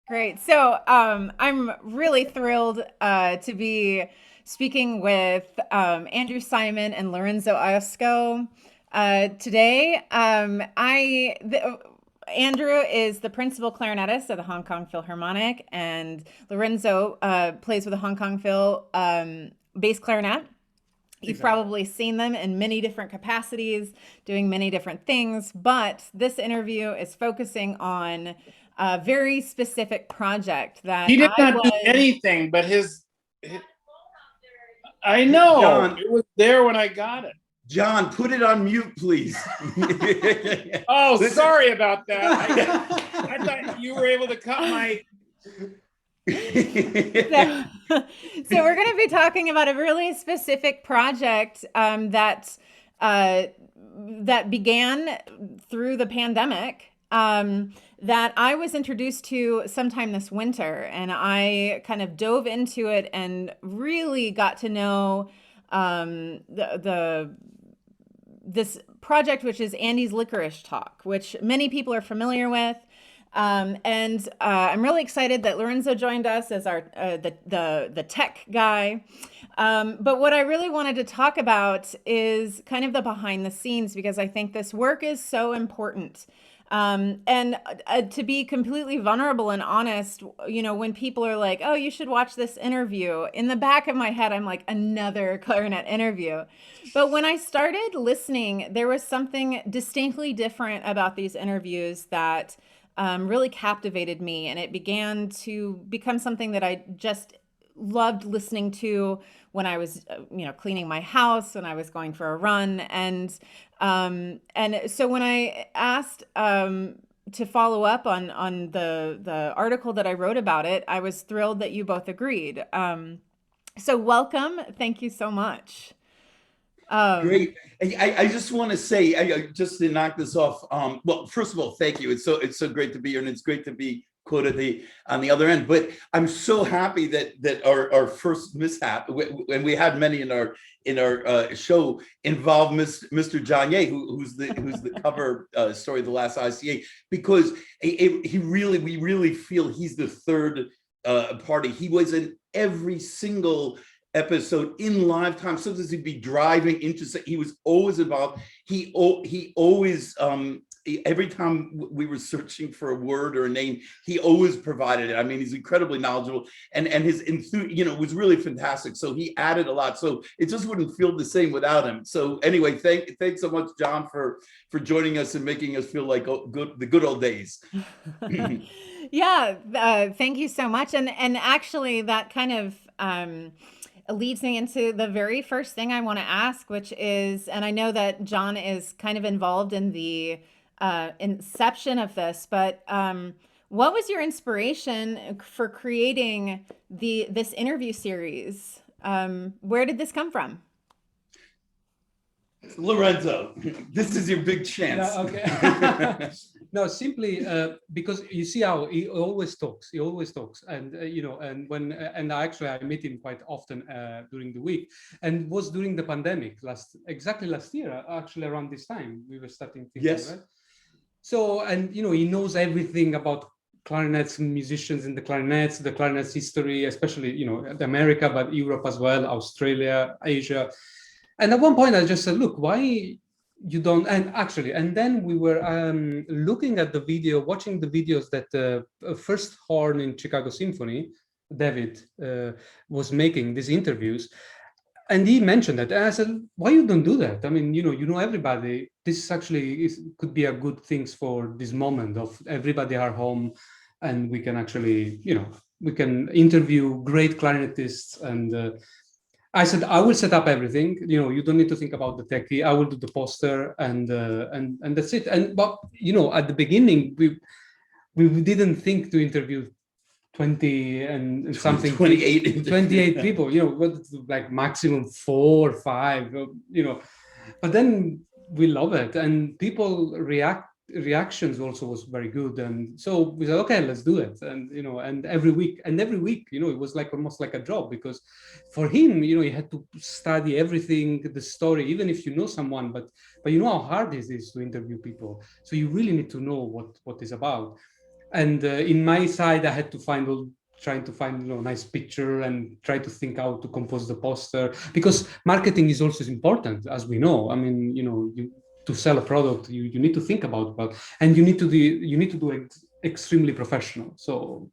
Great. So I'm really thrilled to be speaking with Andrew Simon and Lorenzo Iosco today. Andrew is the principal clarinetist of the Hong Kong Philharmonic, and Lorenzo plays with the Hong Kong Phil bass clarinet. You've Exactly. probably seen them in many different capacities, doing many different things, but this interview is focusing on a very specific project that He did I not do was. anything, but his I know John, it was there when I got it. John, put it on mute, please. Oh, Listen. sorry about that. I thought you were able to cut my. So, so we're going to be talking about a really specific project uh, that began through the pandemic. That I was introduced to sometime this winter, and I kind of dove into it and really got to know the this project, which is Andy's Licorice Talk, which many people are familiar with. And I'm really excited that Lorenzo joined us as our the tech guy. But what I really wanted to talk about is kind of the behind the scenes, because I think this work is so important. And to be completely vulnerable and honest, when people are like, "Oh, you should watch this interview," in the back of my head, I'm like, "Another clarinet interview." But when I started listening, there was something distinctly different about these interviews that really captivated me, and it began to become something that I just loved listening to when I was, cleaning my house, when I was going for a run, and so when I asked to follow up on the article that I wrote about it, I was thrilled that you both agreed. So welcome, thank you so much. Um, Great. I just want to say, just to knock this off. Well, first of all, thank you. It's so great to be here, and it's great to be quoted on the other end. But I'm so happy that our first mishap, and we had many in our show, involved Mr. John Ye, who's the cover story of the last ICA, because we really feel he's the third party. He was in every single episode in live time. Sometimes he'd be driving into. He was always involved. He always every time we were searching for a word or a name, he always provided it. I mean, he's incredibly knowledgeable, and his enthusiasm, was really fantastic. So he added a lot. So it just wouldn't feel the same without him. So anyway, thanks so much, John, for joining us and making us feel like the good old days. yeah, thank you so much. And actually, that kind of leads me into the very first thing I want to ask, which is, and I know that John is kind of involved in the inception of this, but what was your inspiration for creating this interview series? Where did this come from? Lorenzo, this is your big chance. Yeah, okay. No, simply because you see how he always talks. He always talks, and and when and I meet him quite often during the week, and was during the pandemic exactly last year, actually around this time we were starting thinking, Yes. right? So, and he knows everything about clarinets and musicians in the clarinets history, especially America, but Europe as well, Australia, Asia. And at one point I just said, look, why you don't, and then we were looking at the video, watching the videos that the first horn in Chicago Symphony, David, was making these interviews. And he mentioned that, and I said, why you don't do that? I mean, everybody, this actually could be a good things for this moment of everybody are home, and we can actually, we can interview great clarinetists. And I said, I will set up everything. You don't need to think about the techie. I will do the poster, and that's it. And but at the beginning, we didn't think to interview 20 and something 28 people. What, like maximum 4 or 5. But then we love it, and people reactions also was very good, and so we said, okay, let's do it. And and every week it was like almost like a job, because for him he had to study everything, the story, even if you know someone, but you know how hard it is to interview people, so you really need to know what is about. And in my side, I had to trying to find nice picture and try to think how to compose the poster, because marketing is also important, as we know. I mean, to sell a product, you need to think about, and you need to do it extremely professional. So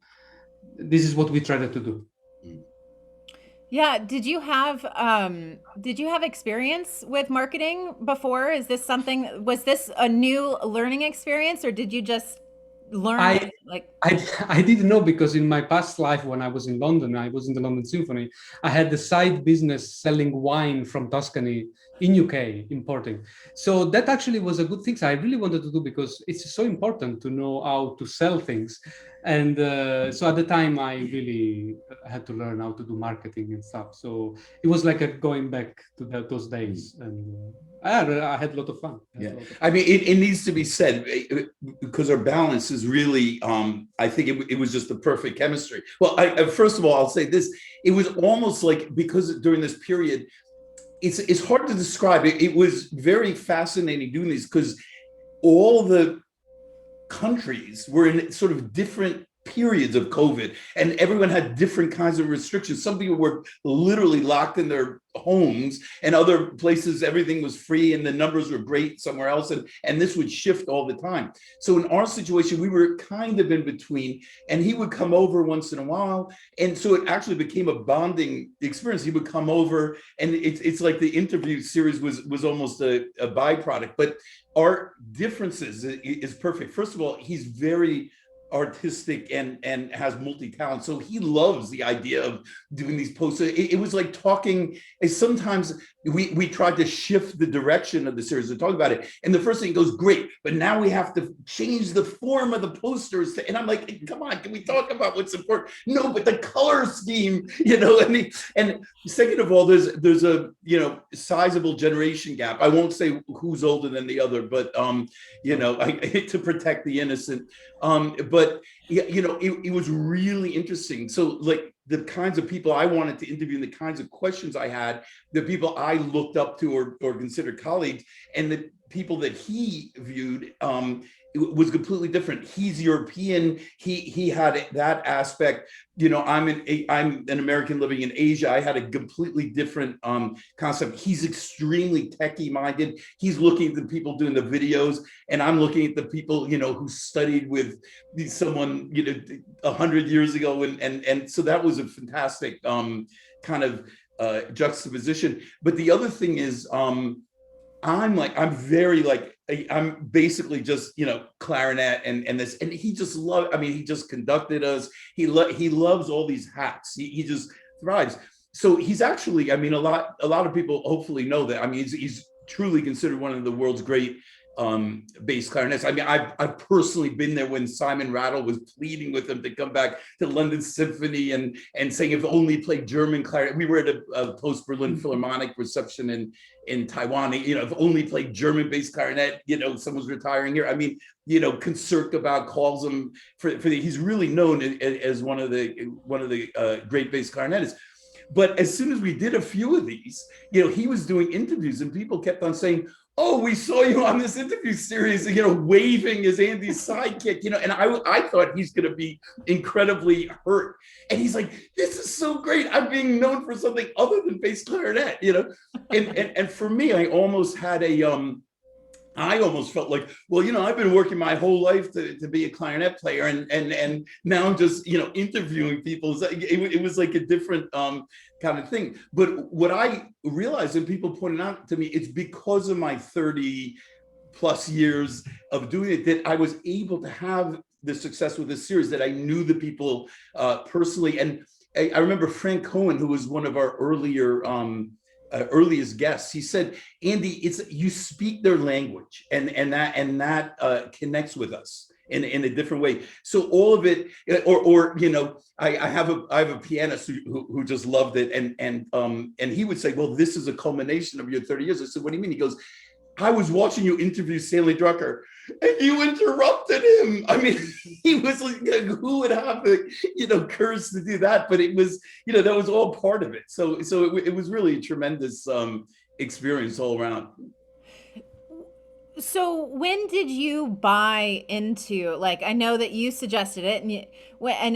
this is what we tried to do. Yeah, did you have experience with marketing before? Was this a new learning experience, or did you just learn I it like I didn't know, because in my past life, when I was in London, I was in the London Symphony. I had the side business selling wine from Tuscany in UK, importing. So that actually was a good thing. So I really wanted to do, because it's so important to know how to sell things. And so at the time, I really had to learn how to do marketing and stuff. So it was like going back to those days, and I had a lot of fun. Yeah, I mean, it needs to be said, because our balance is really, I think it was just the perfect chemistry. Well, first of all, I'll say this: it was almost like, because during this period, it's hard to describe. It was very fascinating doing these, because all the countries were in sort of different periods of COVID, and everyone had different kinds of restrictions. Some people were literally locked in their homes, and other places everything was free and the numbers were great somewhere else, and this would shift all the time. So in our situation, we were kind of in between, and he would come over once in a while, and so it actually became a bonding experience. He would come over, and it's like the interview series was almost a byproduct, but our differences is perfect. First of all, he's very artistic and has multi-talent, so he loves the idea of doing these posts. It was like talking. Sometimes we tried to shift the direction of the series and talk about it, and the first thing goes great, but now we have to change the form of the posters and I'm like, come on, can we talk about what's important? No, but the color scheme, and second of all, there's a sizable generation gap. I won't say who's older than the other, but to protect the innocent. But it was really interesting. So like the kinds of people I wanted to interview and the kinds of questions I had, the people I looked up to or considered colleagues, and the people that he viewed, it was completely different. He's European. He had that aspect. I'm an American living in Asia. I had a completely different concept. He's extremely techie minded. He's looking at the people doing the videos, and I'm looking at the people who studied with someone 100 years ago, and so that was a fantastic kind of juxtaposition. But the other thing is, I'm basically just clarinet and this, and he just he just conducted us. He loves all these hats. He just thrives. So he's actually, a lot of people hopefully know that. He's truly considered one of the world's great bass clarinets. I've personally been there when Simon Rattle was pleading with him to come back to London Symphony and saying if only played German clarinet. We were at a post-Berlin Philharmonic reception in Taiwan. If only played German bass clarinet. Someone's retiring here. Concertgebouw calls him for he's really known as one of the great bass clarinetists. But as soon as we did a few of these, he was doing interviews, and people kept on saying, "Oh, we saw you on this interview series," waving as Andy's sidekick, and I thought he's going to be incredibly hurt. And he's like, "This is so great. I'm being known for something other than bass clarinet," and for me, I almost felt like, well, I've been working my whole life to be a clarinet player, and now I'm just, interviewing people. It was like a different kind of thing. But what I realized, and people pointed out to me, it's because of my 30 plus years of doing it that I was able to have the success with this series, that I knew the people personally. And I remember Frank Cohen, who was one of our earliest guests, he said, "Andy, you speak their language, and that connects with us in a different way." So all of it, I have a pianist who just loved it, and he would say, "Well, this is a culmination of your 30 years." I said, "What do you mean?" He goes, "I was watching you interview Stanley Drucker, and you interrupted him." He was like, who would have the courage to do that? But it was, that was all part of it. So it was really a tremendous experience all around. So when did you buy into, like, I know that you suggested it and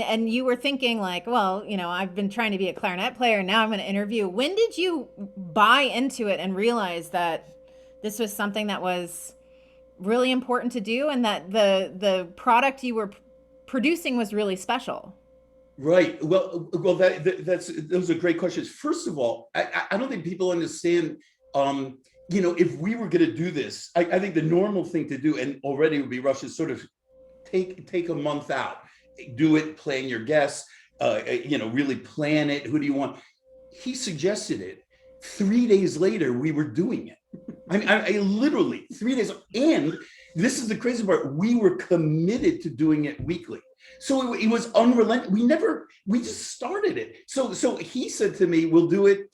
and you were thinking like, well, I've been trying to be a clarinet player and now I'm going to interview. When did you buy into it and realize that this was something that was really important to do and that the product you were producing was really special? Right. Well, those are great questions. First of all, I don't think people understand. If we were going to do this, I think the normal thing to do, and already would be rush, is sort of take a month out, do it, plan your guests, really plan it. Who do you want? He suggested it. 3 days later, we were doing it. I mean, I literally 3 days, and this is the crazy part. We were committed to doing it weekly. So it was unrelenting. We just started it. So he said to me, we'll do it.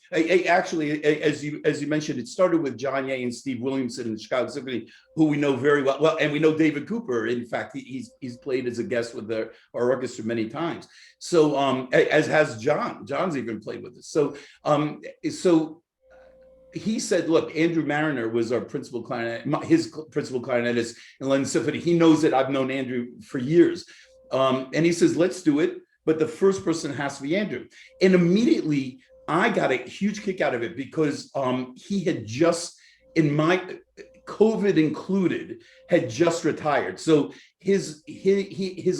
Actually, as you mentioned, it started with John Ye and Steve Williamson in the Chicago Symphony, who we know very well. Well, and we know David Cooper. In fact, he's played as a guest with our orchestra many times. So as has John. John's even played with us. So he said, look, Andrew Mariner was our principal clarinet, his principal clarinetist in London Symphony. He knows that I've known Andrew for years. And he says, let's do it. But the first person has to be Andrew. And immediately I got a huge kick out of it because he had just, in my COVID included, had just retired. So his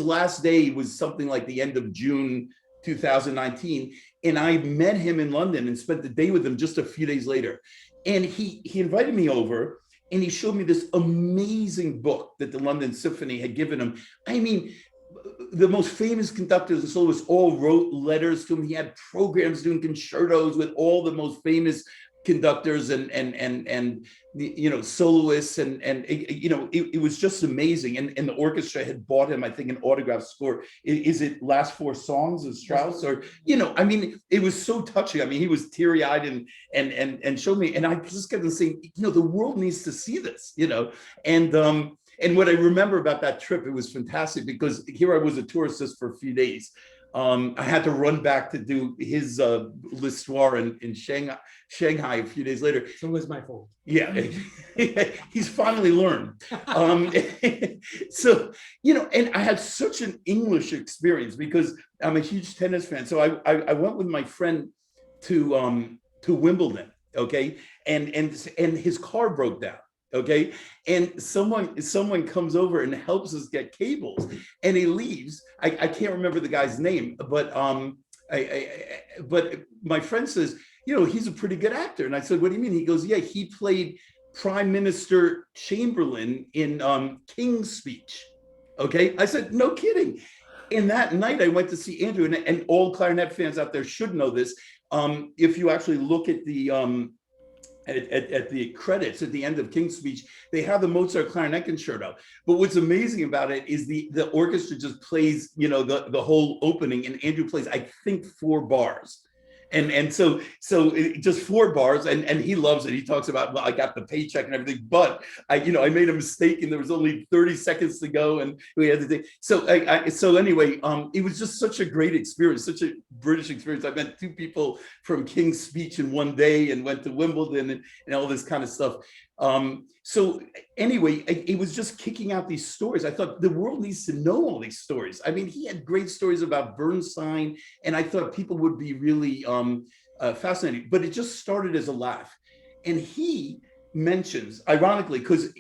last day was something like the end of June 2019. And I met him in London and spent the day with him just a few days later. And he invited me over and he showed me this amazing book that the London Symphony had given him. I mean, the most famous conductors and soloists all wrote letters to him. He had programs doing concertos with all the most famous conductors and soloists and it was just amazing. And the orchestra had bought him, I think, an autograph score. Is it Last Four Songs of Strauss? Or I mean, it was so touching. I mean, he was teary-eyed and showed me, and I just kept on saying, the world needs to see this, and what I remember about that trip, it was fantastic because here I was a tour assist for a few days. I had to run back to do his l'histoire in Shanghai a few days later. So it was my fault. Yeah, he's finally learned. So, and I had such an English experience because I'm a huge tennis fan. So I went with my friend to Wimbledon, okay? And his car broke down. Okay, and someone comes over and helps us get cables, and he leaves. I can't remember the guy's name, but but my friend says, he's a pretty good actor, and I said, what do you mean? He goes, yeah, he played Prime Minister Chamberlain in King's Speech. Okay, I said, no kidding. And that night I went to see Andrew, and all clarinet fans out there should know this. If you actually look at the at the credits at the end of King's Speech, they have the Mozart clarinet concerto. But what's amazing about it is the orchestra just plays, the whole opening, and Andrew plays, I think, 4 bars. And so just 4 bars, and he loves it. He talks about, well, I got the paycheck and everything, but I made a mistake and there was only 30 seconds to go, and we had to take. So anyway, it was just such a great experience, such a British experience. I met 2 people from King's Speech in one day and went to Wimbledon and all this kind of stuff. So anyway, it was just kicking out these stories. I thought the world needs to know all these stories. I mean, he had great stories about Bernstein, and I thought people would be really fascinated, but it just started as a laugh. And he mentions, ironically, because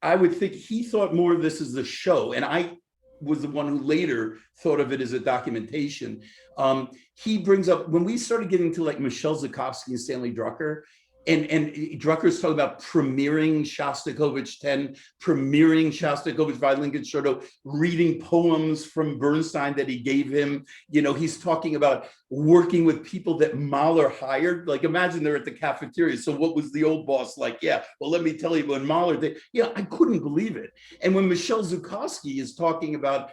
I would think he thought more of this as a show, and I was the one who later thought of it as a documentation. He brings up, when we started getting to like Michel Zakowski and Stanley Drucker, and Drucker's talking about premiering Shostakovich 10, premiering Shostakovich Violin Concerto, reading poems from Bernstein that he gave him. He's talking about working with people that Mahler hired. Like, imagine they're at the cafeteria. So what was the old boss like? Yeah, well, let me tell you, when Mahler did, I couldn't believe it. And when Michel Zakowski is talking about,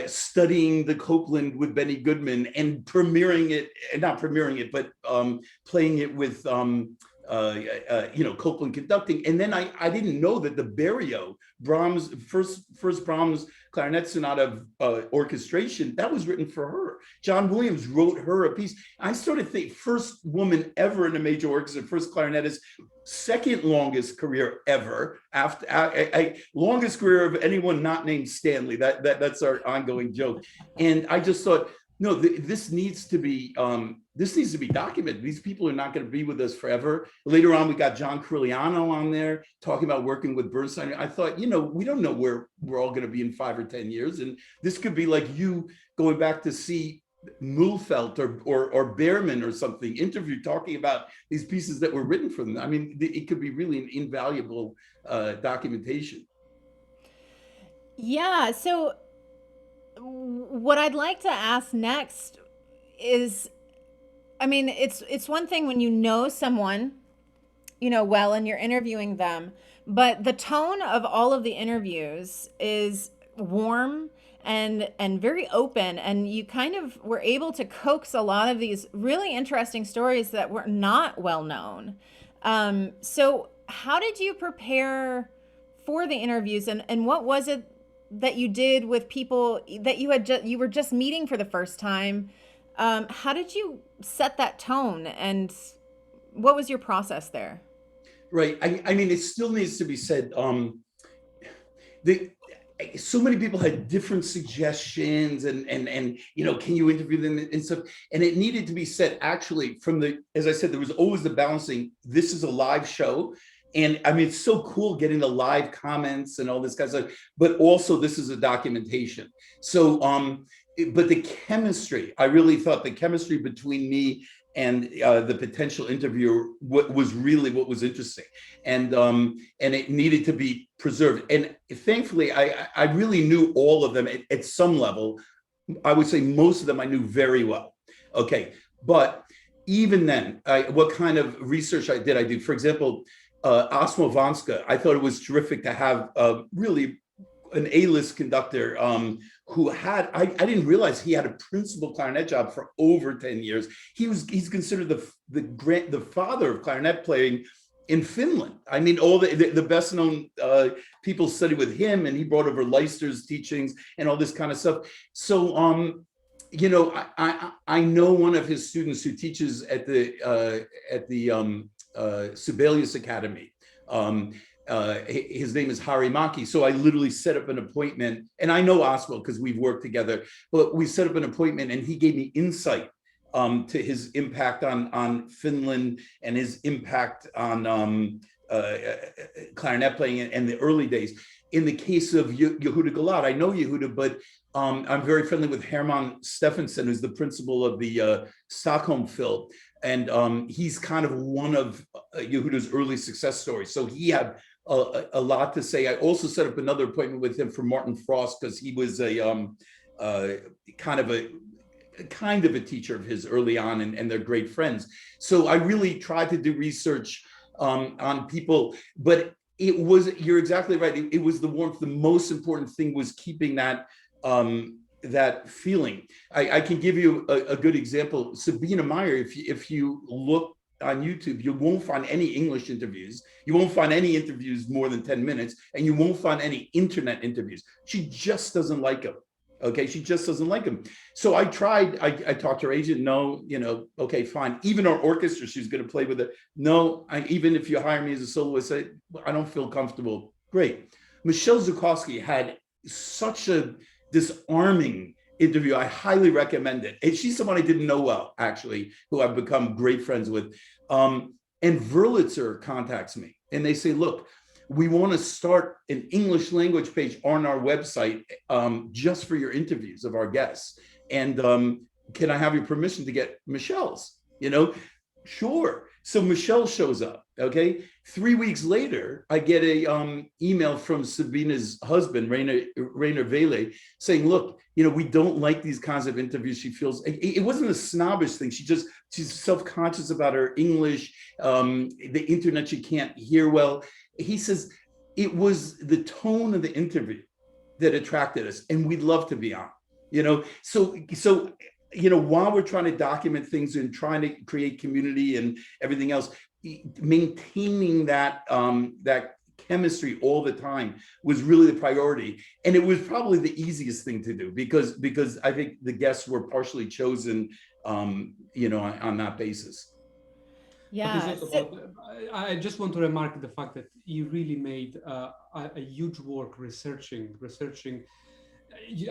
studying the Copland with Benny Goodman and premiering it, not premiering it, but playing it with Copland conducting. And then I didn't know that the Berio, Brahms, first Brahms clarinet sonata orchestration, that was written for her. John Williams wrote her a piece. I sort of think first woman ever in a major orchestra, first clarinetist, second longest career ever, after longest career of anyone not named Stanley. That's our ongoing joke. And I just thought, no, this needs to be documented. These people are not going to be with us forever. Later on, we got John Curigliano on there talking about working with Bernstein. I thought, we don't know where we're all going to be in 5 or 10 years. And this could be like you going back to see Mühlfeld or Behrman or something, interview talking about these pieces that were written for them. I mean, it could be really an invaluable documentation. Yeah. So what I'd like to ask next is, I mean, it's one thing when you know someone, well, and you're interviewing them, but the tone of all of the interviews is warm and very open, and you kind of were able to coax a lot of these really interesting stories that were not well known. So how did you prepare for the interviews, and what was it that you did with people that you were just meeting for the first time? How did you set that tone, and what was your process there? Right. I mean, it still needs to be said. So many people had different suggestions, and can you interview them and stuff? And it needed to be said actually as I said, there was always the balancing. This is a live show. And I mean, it's so cool getting the live comments and all this kind of stuff, but also this is a documentation. So, but the chemistry, I really thought the chemistry between me and the potential interviewer was really what was interesting. And it needed to be preserved. And thankfully, I really knew all of them at some level. I would say most of them I knew very well. Okay, but even then, what kind of research I do? For example, Osmo Vanska, I thought it was terrific to have really an A-list conductor who had, I didn't realize he had a principal clarinet job for over 10 years. He's considered the father of clarinet playing in Finland. I mean, all the best known people studied with him, and he brought over Leicester's teachings and all this kind of stuff. So, I know one of his students who teaches at the Sibelius Academy. His name is Harry Maki. So I literally set up an appointment, and I know Oswald because we've worked together, but we set up an appointment and he gave me insight to his impact on Finland and his impact on clarinet playing in the early days. In the case of Yehuda Galat, I know Yehuda, but I'm very friendly with Herman Stephenson, who's the principal of the Stockholm Phil. And he's kind of one of Yehuda's early success stories. So he had a lot to say. I also set up another appointment with him for Martin Frost, because he was a kind of a teacher of his early on, and they're great friends. So I really tried to do research on people, but you're exactly right. It was the warmth. The most important thing was keeping that feeling. I can give you a good example. Sabina Meyer, if you look on YouTube, you won't find any English interviews. You won't find any interviews more than 10 minutes, and you won't find any internet interviews. She just doesn't like them. Okay, she just doesn't like them. So I tried, I talked to her agent, no, okay, fine. Even our orchestra, she's going to play with it. No, even if you hire me as a soloist, I don't feel comfortable. Great. Michelle Zakowski had such a disarming interview. I highly recommend it. And she's someone I didn't know well, actually, who I've become great friends with. And Wurlitzer contacts me and they say, look, we want to start an English language page on our website just for your interviews of our guests. And can I have your permission to get Michelle's? Sure. So Michelle shows up. Okay. 3 weeks later, I get a email from Sabina's husband, Rainer Vele, saying, look, we don't like these kinds of interviews. She feels it wasn't a snobbish thing. She's self-conscious about her English, the internet she can't hear well. He says it was the tone of the interview that attracted us, and we'd love to be on. So while we're trying to document things and trying to create community and everything else, maintaining that chemistry all the time was really the priority, and it was probably the easiest thing to do because I think the guests were partially chosen, on that basis. Yeah. But it's also about, I just want to remark the fact that you really made a huge work researching.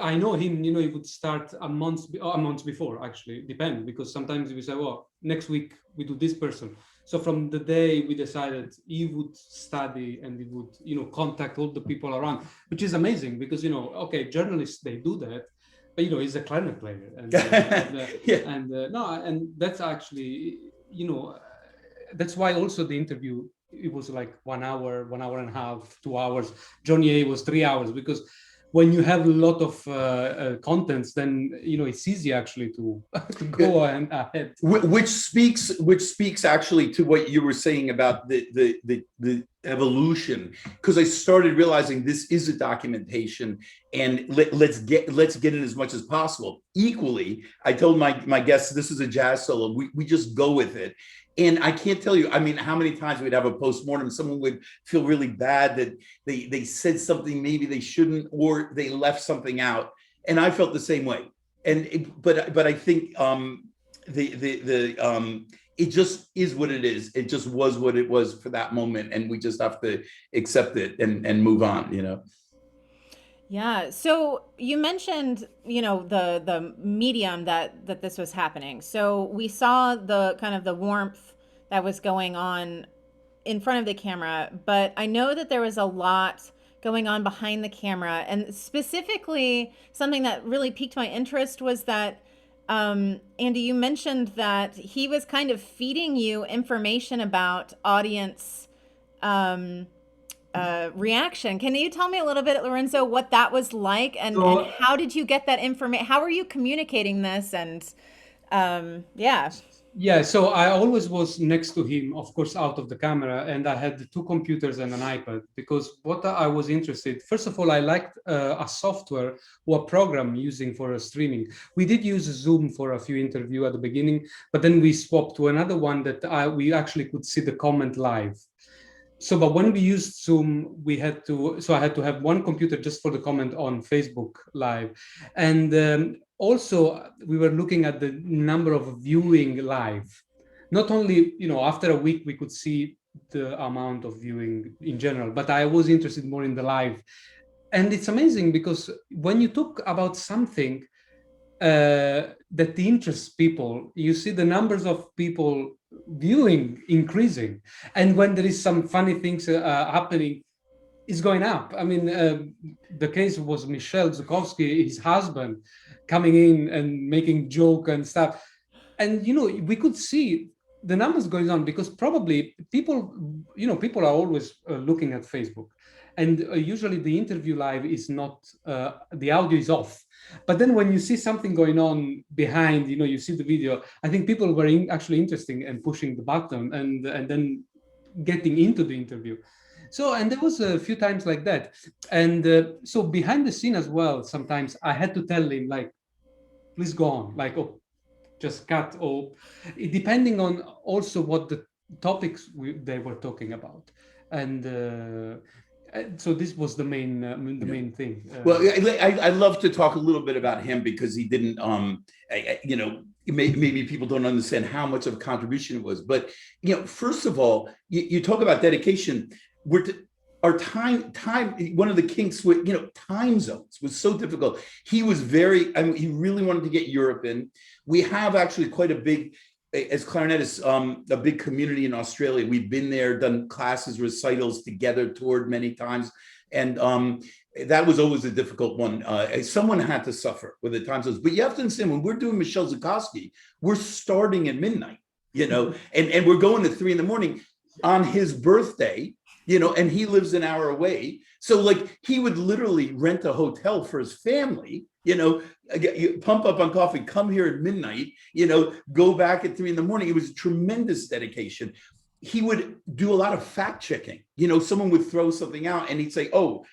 I know him, he would start a month before, actually, depend, because sometimes we say, well, next week we do this person. So from the day we decided, he would study and he would, contact all the people around, which is amazing because, okay, journalists, they do that, but, he's a clarinet player. And, Yeah. and that's actually, that's why also the interview, it was like 1 hour, 1 hour and a half, 2 hours. Johnny A was 3 hours, because when you have a lot of contents, then it's easy actually to go ahead. Which speaks actually to what you were saying about the evolution, because I started realizing this is a documentation, and let's get in as much as possible. Equally, I told my guests, this is a jazz solo. We just go with it. And I can't tell you, I mean, how many times we'd have a postmortem, someone would feel really bad that they said something maybe they shouldn't, or they left something out. And I felt the same way. But I think it just is what it is. It just was what it was for that moment, and we just have to accept it and move on, Yeah. So you mentioned, the medium that this was happening. So we saw the kind of the warmth that was going on in front of the camera, but I know that there was a lot going on behind the camera, and specifically something that really piqued my interest was that Andy, you mentioned that he was kind of feeding you information about audience reaction. Can you tell me a little bit, Lorenzo, what that was like, and how did you get that information? How are you communicating this? And yeah. Yeah, so I always was next to him, of course, out of the camera, and I had 2 computers and an iPad, because what I was interested, first of all, I liked a software or a program using for streaming. We did use Zoom for a few interviews at the beginning, but then we swapped to another one that we actually could see the comment live. So, but when we used Zoom, I had to have one computer just for the comment on Facebook Live. And also we were looking at the number of viewing live. Not only, after a week, we could see the amount of viewing in general, but I was interested more in the live. And it's amazing because when you talk about something that interests people, you see the numbers of people viewing increasing, and when there is some funny things happening, it's going up. I mean, the case was Michelle Zakowski, his husband, coming in and making joke and stuff, and we could see the numbers going on, because probably people are always looking at Facebook, and usually the interview live is not the audio is off. But then when you see something going on behind, you see the video, I think people were actually interested and pushing the button and then getting into the interview. So, and there was a few times like that. And so behind the scene as well, sometimes I had to tell him, like, please go on, like, oh, just cut, or depending on also what the topics they were talking about. And so this was the main thing. Well, I love to talk a little bit about him, because he didn't, maybe people don't understand how much of a contribution it was. But, first of all, you talk about dedication. Our time, one of the kinks with, time zones was so difficult. He was he really wanted to get Europe in. We have actually quite a big, as clarinetists, a big community in Australia. We've been there, done classes, recitals together, toured many times. And that was always a difficult one. Someone had to suffer with the time zones. But you have to understand, when we're doing Michelle Zakowski, we're starting at midnight, and we're going to 3 a.m. on his birthday, and he lives an hour away. So like, he would literally rent a hotel for his family, pump up on coffee, come here at midnight, go back at 3 a.m. It was a tremendous dedication. He would do a lot of fact checking. Someone would throw something out and he'd say, oh,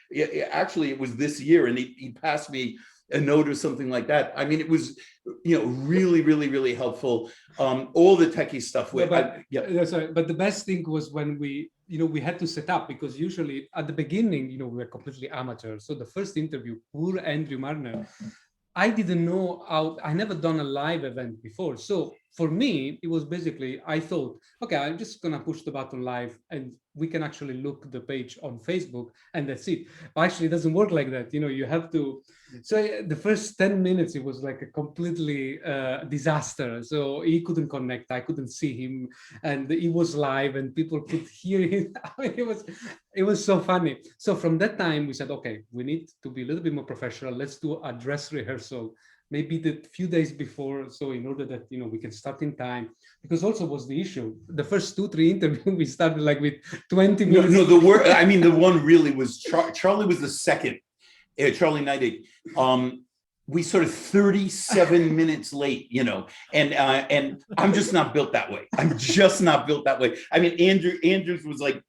actually it was this year. And he'd pass me a note or something like that. I mean, it was, really, really, really helpful. All the techie stuff. But the best thing was when we had to set up, because usually at the beginning, we were completely amateur. So the first interview, poor Andrew Marner, I didn't know how, I never done a live event before. So for me, it was basically, I thought, okay, I'm just gonna push the button live and we can actually look the page on Facebook and that's it. But actually, it doesn't work like that. You have to, so the first 10 minutes, it was like a completely disaster. So he couldn't connect, I couldn't see him, and he was live and people could hear him. I mean, it was so funny. So from that time, we said, okay, we need to be a little bit more professional. Let's do a dress rehearsal, maybe the few days before, so in order that we can start in time. Because also was the issue, the first 2-3 interviews we started like with 20 minutes. No, the one really was Charlie was the second. Charlie Nighting. We sort of 37 minutes late, and I'm just not built that way. I'm just not built that way. I mean, Andrews was like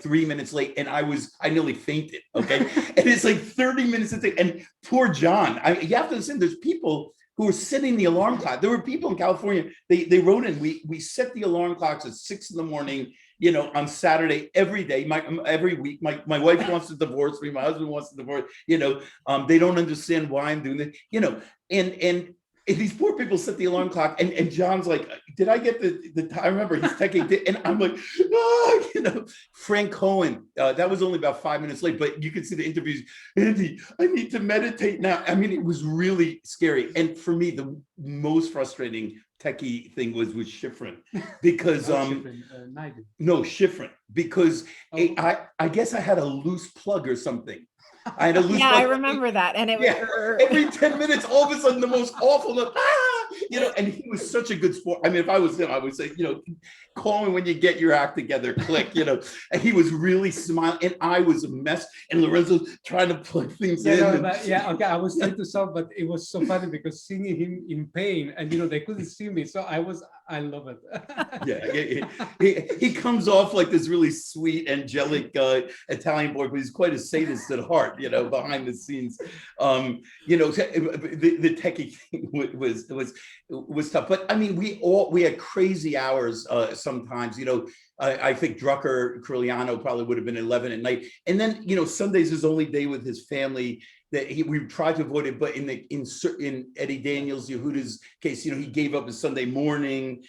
3 minutes late, and I nearly fainted. Okay, and it's like 30 minutes late, and poor John. You have to understand, there's people who were setting the alarm clock. There were people in California. They wrote in. We set the alarm clocks at 6 a.m. On Saturday every day. Every week. My wife wants to divorce me. My husband wants to divorce. They don't understand why I'm doing this. And these poor people set the alarm clock, and John's like, did I get the time? I remember he's taking, and I'm like, Frank Cohen, that was only about 5 minutes late, but you can see the interviews. Andy, I need to meditate now. I mean, it was really scary. And for me, the most frustrating techie thing was with Schifrin, because Schifrin, because I guess I had a loose plug or something. I had a loose plug. I remember that, and it was every 10 minutes, all of a sudden, the most awful, and he was such a good sport. I mean, if I was him, I would say, call me when you get your act together, click, and he was really smiling, and I was a mess, and Lorenzo trying to plug things in. Okay, I was trying to solve, but it was so funny because seeing him in pain, and they couldn't see me, so I love it. He comes off like this really sweet, angelic Italian boy, but he's quite a sadist at heart, behind the scenes. The techie thing was tough, but I mean, we had crazy hours sometimes. I think Drucker Curigliano probably would have been 11 at night, and then Sunday's his only day with his family. That we tried to avoid it, but in Eddie Daniels, Yehuda's case, he gave up his Sunday morning.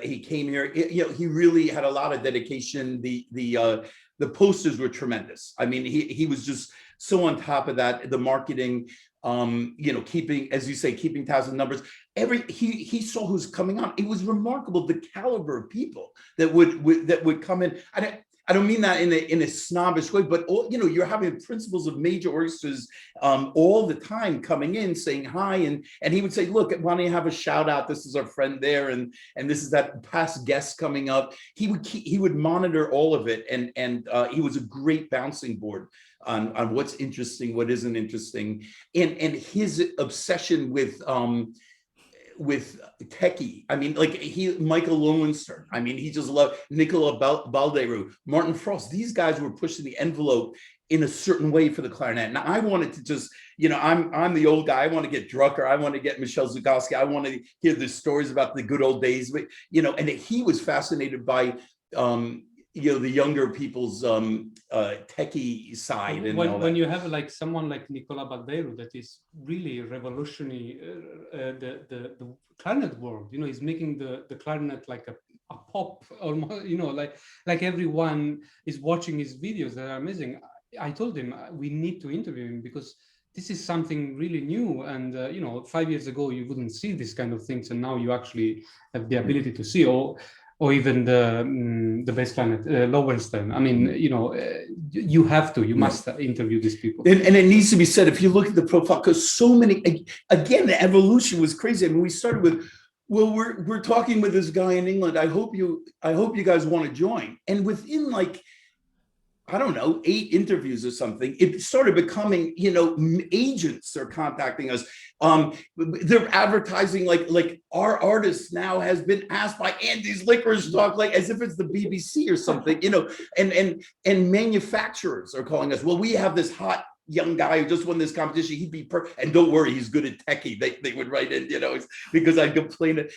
He came here. He really had a lot of dedication. The posters were tremendous. I mean, he was just so on top of that. The marketing, keeping, as you say, keeping tabs on numbers. He saw who's coming on. It was remarkable, the caliber of people that would come in. I don't mean that in a snobbish way, but you're having principals of major orchestras all the time coming in saying hi, and he would say, look, why don't you have a shout out? This is our friend there, and this is that past guest coming up. He would monitor all of it, and he was a great bouncing board on what's interesting, what isn't interesting, and his obsession with techie. I mean, like Michael Lowenstern. I mean, he just loved Nicola Balderu, Martin Frost. These guys were pushing the envelope in a certain way for the clarinet. And I wanted to just, I'm the old guy. I want to get Drucker. I want to get Michelle Zakowski. I want to hear the stories about the good old days. But, and he was fascinated by, the younger people's techie side. And when you have like someone like Nicola Balderu that is really revolutionary, the clarinet world, he's making the clarinet like a pop almost, like everyone is watching his videos that are amazing. I told him we need to interview him because this is something really new, and 5 years ago you wouldn't see this kind of things, and now you actually have the ability to see. Or even the bass clarinet, Lowenstern. I mean, you must interview these people. And it needs to be said, if you look at the profile, because so many, again, the evolution was crazy. I mean, we started with, well, we're talking with this guy in England. I hope you guys want to join. And within 8 interviews or something, it started becoming, agents are contacting us. They're advertising like our artist now has been asked by Andy's Licorice Talk, like as if it's the BBC or something, and manufacturers are calling us. Well, we have this hot young guy who just won this competition. He'd be and don't worry, he's good at techie. They would write in, because I complained,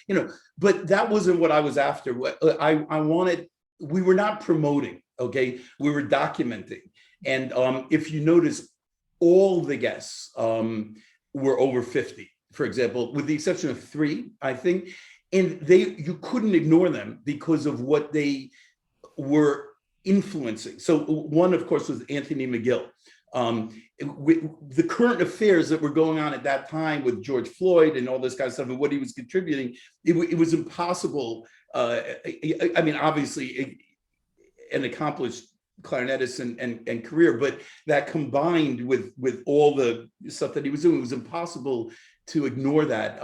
but that wasn't what I was after. What I wanted, we were not promoting, okay? We were documenting. And if you notice, all the guests were over 50, for example, with the exception of 3, I think. And you couldn't ignore them because of what they were influencing. So one, of course, was Anthony Mcgill. The current affairs that were going on at that time with George Floyd and all this kind of stuff and what he was contributing, it was impossible. I mean, obviously, an accomplished clarinetist and career, but that combined with all the stuff that he was doing, it was impossible to ignore that.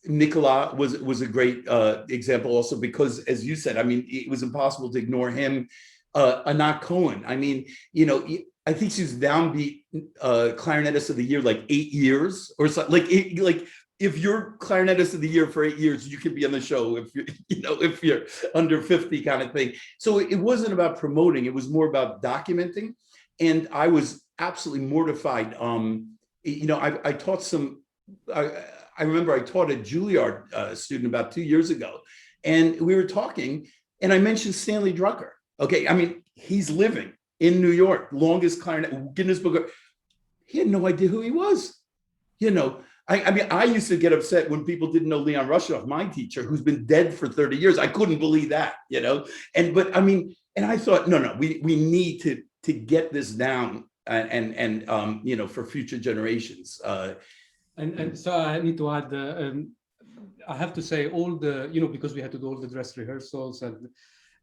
Nicola was a great example also, because, as you said, I mean, it was impossible to ignore him. Anat Cohen, I mean, I think she's downbeat clarinetist of the year like 8 years or something. Like if you're clarinetist of the year for 8 years, you can be on the show if you if you're under 50 kind of thing. So it wasn't about promoting; it was more about documenting. And I was absolutely mortified. I taught some. I remember I taught a Juilliard student about 2 years ago, and we were talking, and I mentioned Stanley Drucker. Okay, I mean, he's living in New York, longest clarinet, Guinness Book. He had no idea who he was. I mean, I used to get upset when people didn't know Leon Rushoff, my teacher, who's been dead for 30 years. I couldn't believe that, But I mean, and I thought, no, we need to get this down and for future generations. And so I need to add, I have to say all the, because we had to do all the dress rehearsals,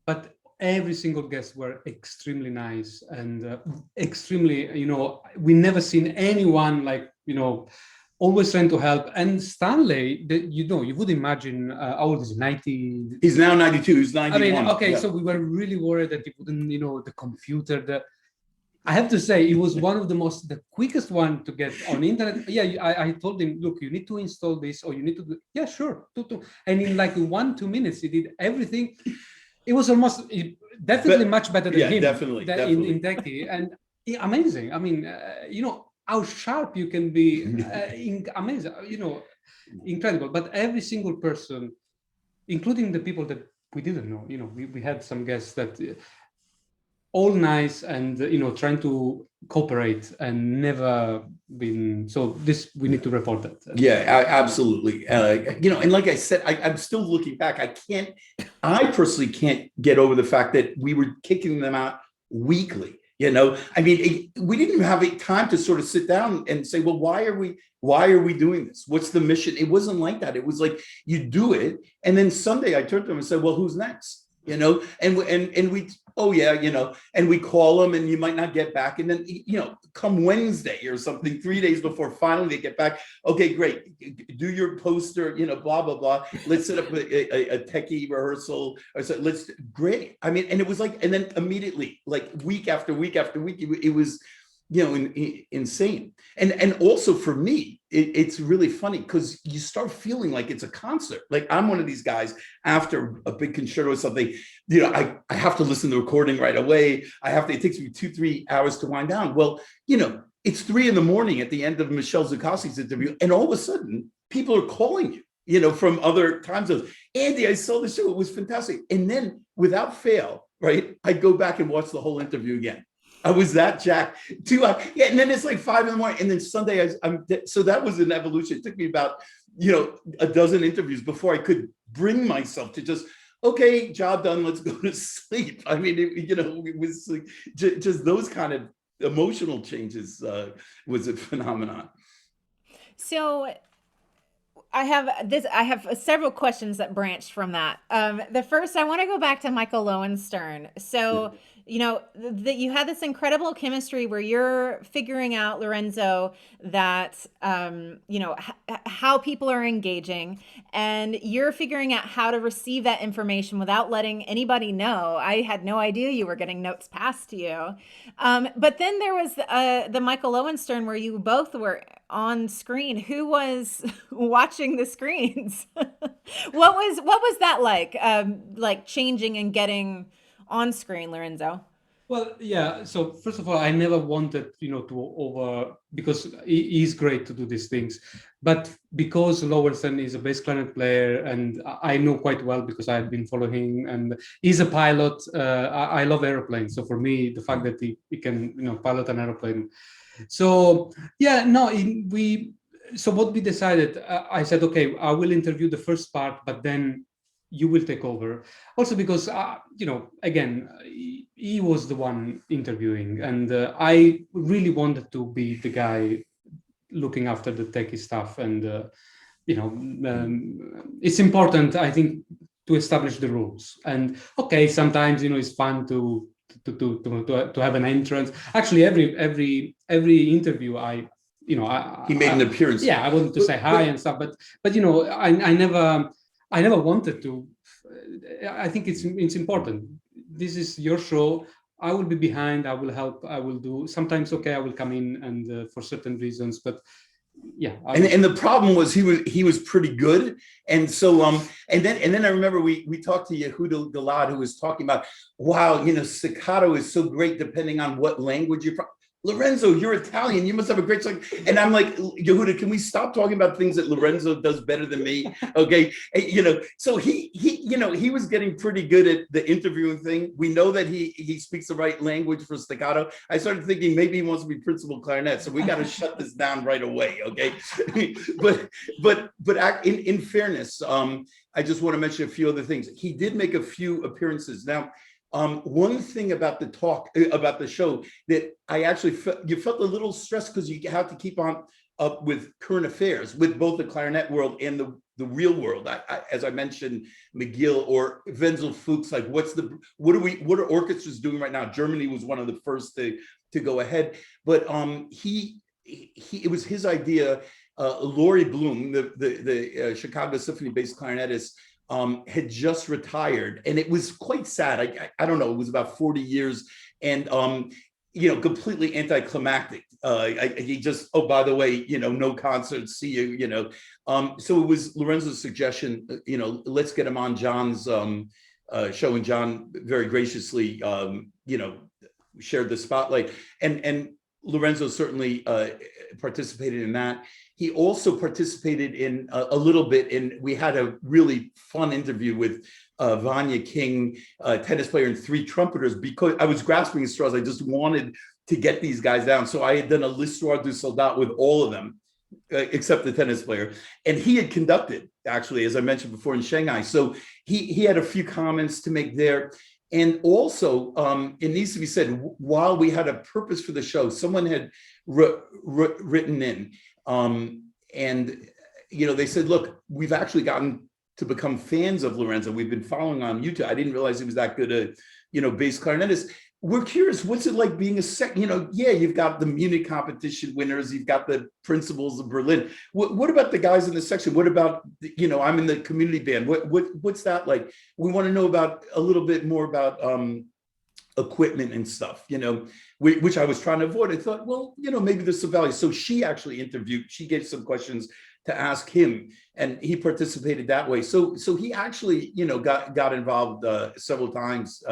but every single guest were extremely nice and extremely, we never seen anyone like, always trying to help. And Stanley, you would imagine, how old is he, 90? He's now 92, he's 91. I mean, okay, yeah. So we were really worried that he wouldn't, the computer, I have to say, it was one of the quickest one to get on internet. Yeah, I told him, look, you need to install this, or you need to do, yeah, sure. And in like 1-2 minutes, he did everything. It was definitely much better than him. Definitely. In techie, and amazing. I mean, how sharp you can be, amazing, incredible. But every single person, including the people that we didn't know, we had some guests that all nice and trying to cooperate and never been. So this, we need to report that. Yeah, absolutely. And like I said, I'm still looking back. I personally can't get over the fact that we were kicking them out weekly. I mean, we didn't even have time to sort of sit down and say, well, why are we doing this? What's the mission? It wasn't like that. It was like, you do it. And then Sunday I turned to them and said, well, who's next? And we, oh yeah, and we call them and you might not get back. And then, come Wednesday or something, 3 days before finally they get back. Okay, great. Do your poster, blah, blah, blah. Let's set up a techie rehearsal. Great. I mean, and it was like, and then immediately, like week after week after week, it was, insane. And also for me, it's really funny because you start feeling like it's a concert. Like I'm one of these guys, after a big concerto or something, I have to listen to the recording right away. It takes me 2-3 hours to wind down. Well, it's 3 a.m. at the end of Michelle Zakowski's interview, and all of a sudden people are calling you, from other time zones. Andy, I saw the show. It was fantastic. And then without fail, right, I go back and watch the whole interview again. I was that jacked. And then it's like 5 a.m, and then Sunday so that was an evolution. It took me about a dozen interviews before I could bring myself to just, okay, job done, let's go to sleep. I mean, it was like just those kind of emotional changes was a phenomenon. So I have several questions that branched from that. The first, I want to go back to Michael Lowenstern. So, that you had this incredible chemistry where you're figuring out, Lorenzo, that, how people are engaging, and you're figuring out how to receive that information without letting anybody know. I had no idea you were getting notes passed to you. But then there was the Michael Lowenstern where you both were on screen. Who was watching the screens? What was that like changing and getting on screen, Lorenzo? Well, yeah. So first of all, I never wanted, to because he's great to do these things, but because Lorenzo is a bass clarinet player, and I know quite well because I've been following him, and he's a pilot. I love airplanes, so for me, the fact that he can, pilot an airplane. So yeah, no, So what we decided, I said, okay, I will interview the first part, but then you will take over. Also because, again, he was the one interviewing, and I really wanted to be the guy looking after the techie stuff. And, it's important, I think, to establish the rules. And okay, sometimes, it's fun to have an entrance. Actually, every interview He made an appearance. yeah, I wanted to say hi and stuff, but I never wanted to. I think it's important. This is your show. I will be behind. I will help. I will do. Sometimes, okay, I will come in and for certain reasons, but yeah. And the problem was he was pretty good, and so and then I remember we talked to Yehuda Gilad, who was talking about, wow, staccato is so great depending on what language you're from. Lorenzo, you're Italian. You must have a great song. And I'm like, Yehuda, can we stop talking about things that Lorenzo does better than me? Okay, so he was getting pretty good at the interviewing thing. We know that he speaks the right language for staccato. I started thinking maybe he wants to be principal clarinet, so we got to shut this down right away. Okay, but in fairness, I just want to mention a few other things. He did make a few appearances now. One thing about the show that I actually you felt a little stressed because you have to keep on up with current affairs with both the clarinet world and the real world. As I mentioned, Mcgill or Wenzel Fuchs, like what are orchestras doing right now? Germany was one of the first to go ahead, but it was his idea. Laurie Bloom, the Chicago Symphony bass clarinetist, had just retired, and it was quite sad. I don't know, it was about 40 years, and completely anticlimactic. He just, oh, by the way, no concerts, see you, so it was Lorenzo's suggestion, let's get him on John's show, and John very graciously shared the spotlight, and Lorenzo certainly participated in that. He also participated in a little bit we had a really fun interview with Vanya King, tennis player, and 3 trumpeters, because I was grasping at straws. I just wanted to get these guys down. So I had done a l'histoire du soldat with all of them, except the tennis player. And he had conducted, actually, as I mentioned before, in Shanghai. So he had a few comments to make there. And also, it needs to be said, while we had a purpose for the show, someone had written in, and they said, look, we've actually gotten to become fans of Lorenzo. We've been following on YouTube. I didn't realize he was that good a bass clarinetist. We're curious, what's it like being you've got the Munich competition winners, you've got the principals of Berlin. What about the guys in the section? What about, I'm in the community band. What's that like? We want to know about a little bit more about equipment and stuff, which I was trying to avoid. I thought, well, maybe there's some value. So she actually interviewed, she gave some questions to ask him, and he participated that way. So he actually, got involved several times,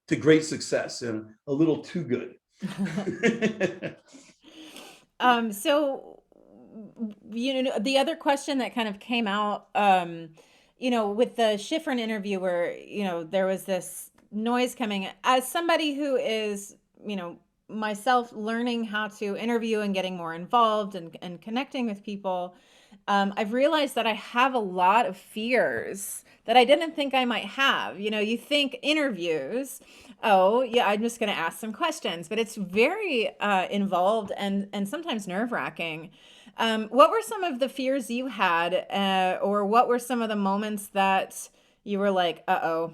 to great success, and a little too good. So, the other question that kind of came out, with the Schifrin interview where, there was this noise coming, as somebody who is, myself learning how to interview and getting more involved and connecting with people, I've realized that I have a lot of fears that I didn't think I might have. You think interviews, oh yeah, I'm just going to ask some questions, but it's very involved and sometimes nerve-wracking. What were some of the fears you had, or what were some of the moments that you were like, uh-oh?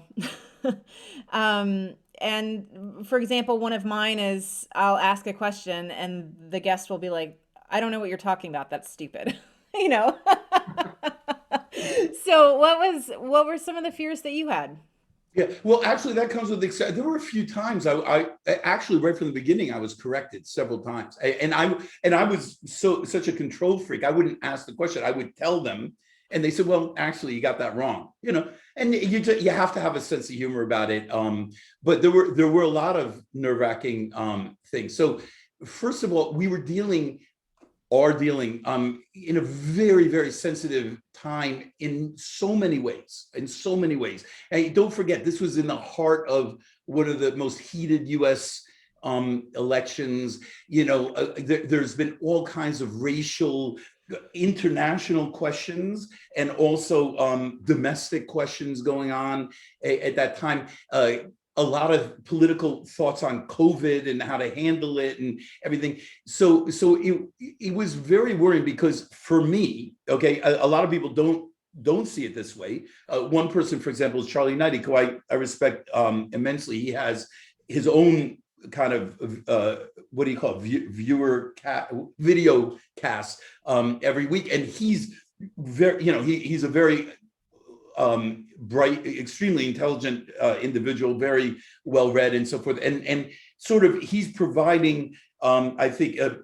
And for example, one of mine is I'll ask a question and the guest will be like, I don't know what you're talking about. That's stupid. So what were some of the fears that you had? Yeah, well, actually, that comes with there were a few times I actually, right from the beginning, I was corrected several times, and I was such a control freak. I wouldn't ask the question. I would tell them, And they said, well, actually, you got that wrong, and you have to have a sense of humor about it. But there were a lot of nerve-wracking things. So first of all, we are dealing in a very, very sensitive time in so many ways, And don't forget, this was in the heart of one of the most heated US elections. There's been all kinds of racial, international questions and also domestic questions going on at that time. A lot of political thoughts on COVID and how to handle it and everything. So it was very worrying because for me, okay, a lot of people don't see it this way. One person, for example, is Charlie Knighty, who I respect immensely. He has his own kind of what do you call it, video cast every week, and he's very, he's a very bright, extremely intelligent individual, very well read and so forth, and sort of he's providing I think a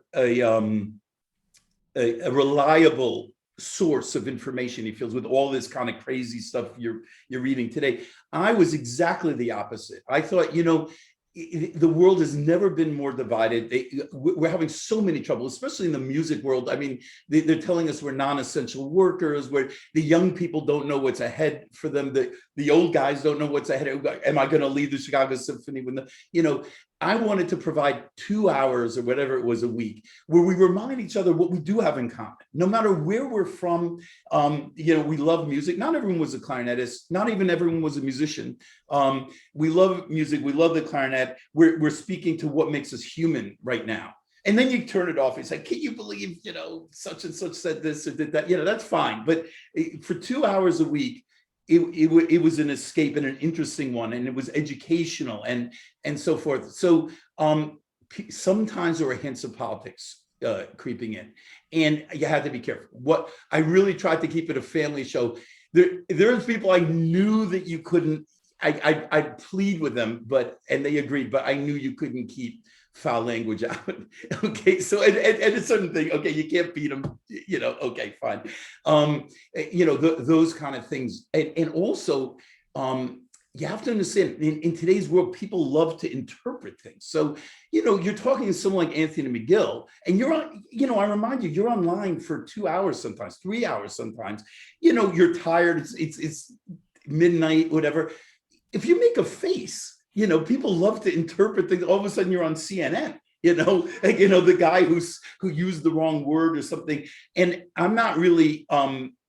reliable source of information, he feels, with all this kind of crazy stuff you're reading today. I was exactly the opposite. I thought, the world has never been more divided. We're having so many trouble, especially in the music world. I mean, they're telling us we're non-essential workers, where the young people don't know what's ahead for them. The old guys don't know what's ahead. Am I going to lead the Chicago Symphony? I wanted to provide 2 hours or whatever it was a week where we remind each other what we do have in common. No matter where we're from, we love music. Not everyone was a clarinetist. Not even everyone was a musician. We love music. We love the clarinet. We're speaking to what makes us human right now. And then you turn it off. It's like, can you believe, such and such said this or did that? That's fine. But for 2 hours a week, it was an escape and an interesting one, and it was educational and so forth. So sometimes there were hints of politics creeping in, and you had to be careful. What I really tried to keep it a family show. There's people I knew that you couldn't. I'd plead with them, and they agreed, but I knew you couldn't keep foul language out. Okay, so and a certain thing. Okay, you can't beat them. Okay, fine. Those kind of things, and also you have to understand in today's world, people love to interpret things. So you're talking to someone like Anthony Mcgill, and you're on. I remind you, you're online for 2 hours sometimes, 3 hours sometimes. You're tired. It's midnight, whatever. If you make a face, people love to interpret things. All of a sudden you're on CNN, the guy who used the wrong word or something. And I'm not really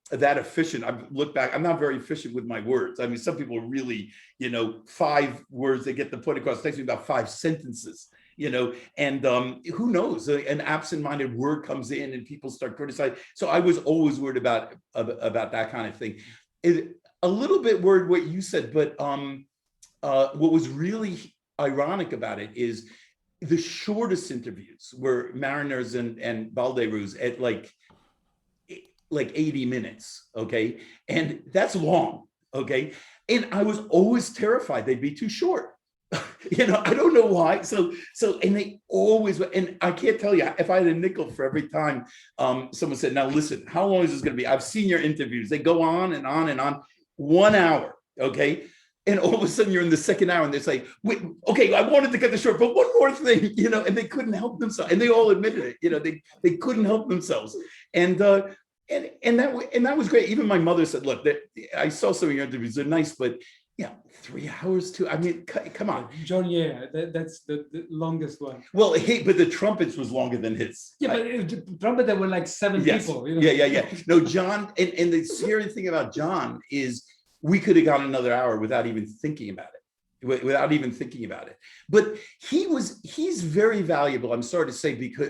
that efficient. I've looked back, I'm not very efficient with my words. I mean, some people are really, 5 words, they get the point across. It takes me about 5 sentences, and who knows, an absent-minded word comes in and people start criticizing. So I was always worried about that kind of thing. A little bit worried what you said, but what was really ironic about it is the shortest interviews were Mariners and Balderus at like 80 minutes, okay? And that's long, okay? And I was always terrified they'd be too short. I don't know why. So, and they always, and I can't tell you, if I had a nickel for every time someone said, now listen, how long is this gonna be? I've seen your interviews. They go on and on and on. 1 hour, okay? And all of a sudden you're in the second hour and they're like, wait, okay, I wanted to cut this short, but one more thing, and they couldn't help themselves. And they all admitted it, they couldn't help themselves. And that was great. Even my mother said, look, I saw some of your interviews, they're nice, but 3 hours too. I mean, come on. John, that's the longest one. Well, hey, but the trumpets was longer than his. Yeah, but the trumpet, there were like 7 people. Yeah. No, John, and the scary thing about John is we could have gone another hour without even thinking about it. But he's very valuable. I'm sorry to say, because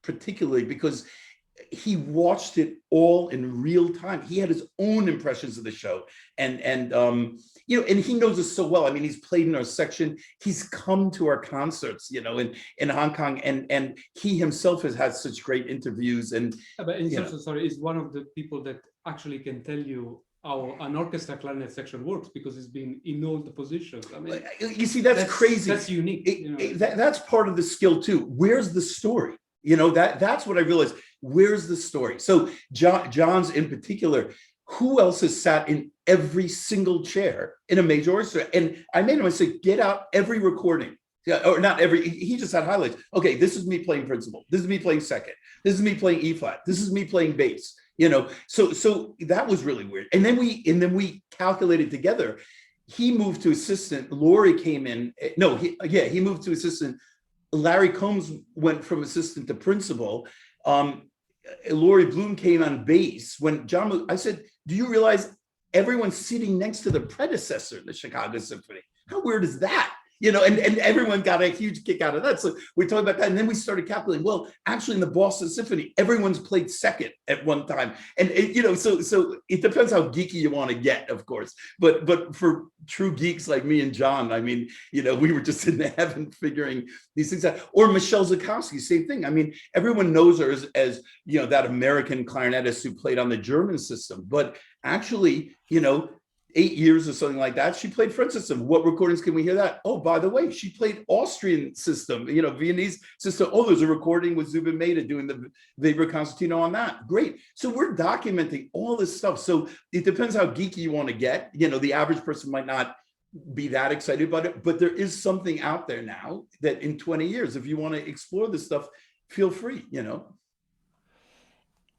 particularly because he watched it all in real time. He had his own impressions of the show, and and he knows us so well. I mean, he's played in our section. He's come to our concerts, in Hong Kong, and he himself has had such great interviews. And but he's also, sorry, is one of the people that actually can tell you how an orchestra clarinet section works, because it's been in all the positions. I mean, you see, that's crazy. That's unique. That's part of the skill too. Where's the story? That's what I realized. Where's the story? So John's in particular, who else has sat in every single chair in a major orchestra? And I made him, I said, get out every recording. Yeah, or not every, he just had highlights. Okay, this is me playing principal. This is me playing second. This is me playing E flat. This is me playing bass. So that was really weird. And then we calculated together. He moved to assistant. Lori came in. No, he moved to assistant. Larry Combs went from assistant to principal. Lori Bloom came on bass. When I said, do you realize everyone's sitting next to the predecessor of the Chicago Symphony? How weird is that? And everyone got a huge kick out of that. So we talked about that. And then we started calculating, well, actually in the Boston Symphony, everyone's played second at one time. And so it depends how geeky you want to get, of course. But for true geeks like me and John, I mean, we were just in heaven figuring these things out. Or Michelle Zakowski, same thing. I mean, everyone knows her as that American clarinetist who played on the German system. But actually, 8 years or something like that, she played French system. What recordings can we hear that? Oh, by the way, she played Austrian system, Viennese system. Oh, there's a recording with Zubin Mehta doing the Weber Concertino on that. Great. So we're documenting all this stuff. So it depends how geeky you want to get. The average person might not be that excited about it, but there is something out there now that in 20 years, if you want to explore this stuff, feel free,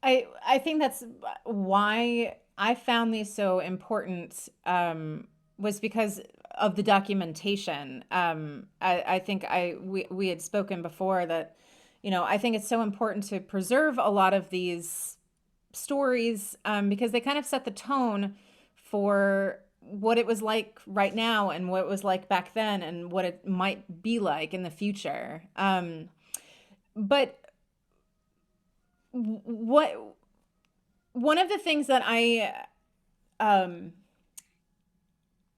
I think that's why I found these so important, was because of the documentation. I think we had spoken before that, I think it's so important to preserve a lot of these stories, because they kind of set the tone for what it was like right now and what it was like back then and what it might be like in the future. But one of the things that I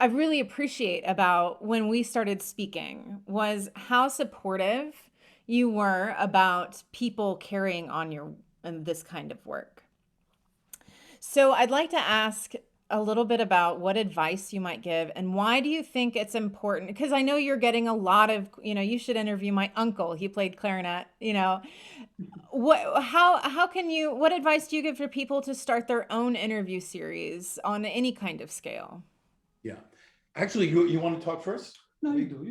really appreciate about when we started speaking was how supportive you were about people carrying on this kind of work. So I'd like to ask a little bit about what advice you might give and why do you think it's important? Because I know you're getting a lot of, you should interview my uncle. He played clarinet, what advice do you give for people to start their own interview series on any kind of scale? Yeah. Actually, you want to talk first? No, you do.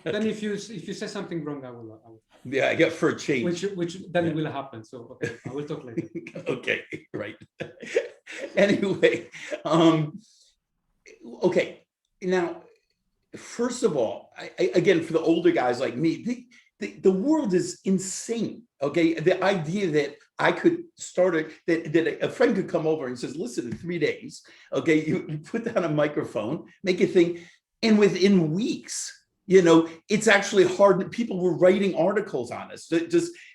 Then if you say something wrong, I will. Yeah, I get for a change. Which then it will happen. So okay, I will talk later. Okay, right. Anyway, okay. Now, first of all, again, for the older guys like me, the world is insane. Okay, the idea that I could start that a friend could come over and says, "Listen, in 3 days, okay, you put down a microphone, make a thing, and within weeks." It's actually hard. People were writing articles on us.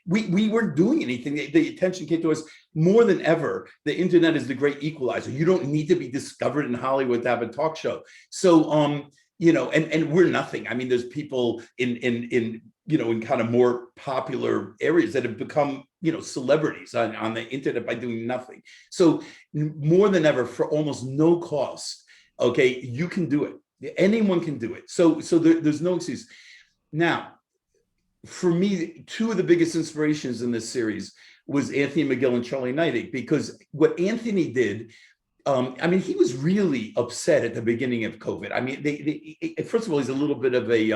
We weren't doing anything. The attention came to us more than ever. The internet is the great equalizer. You don't need to be discovered in Hollywood to have a talk show. So, and we're nothing. I mean, there's people in kind of more popular areas that have become, celebrities on the internet by doing nothing. So more than ever, for almost no cost, okay, you can do it. Anyone can do it. So there's no excuse. Now, for me, two of the biggest inspirations in this series was Anthony Mcgill and Charlie Neidig, because what Anthony did, he was really upset at the beginning of COVID. I mean, first of all, he's a little bit of a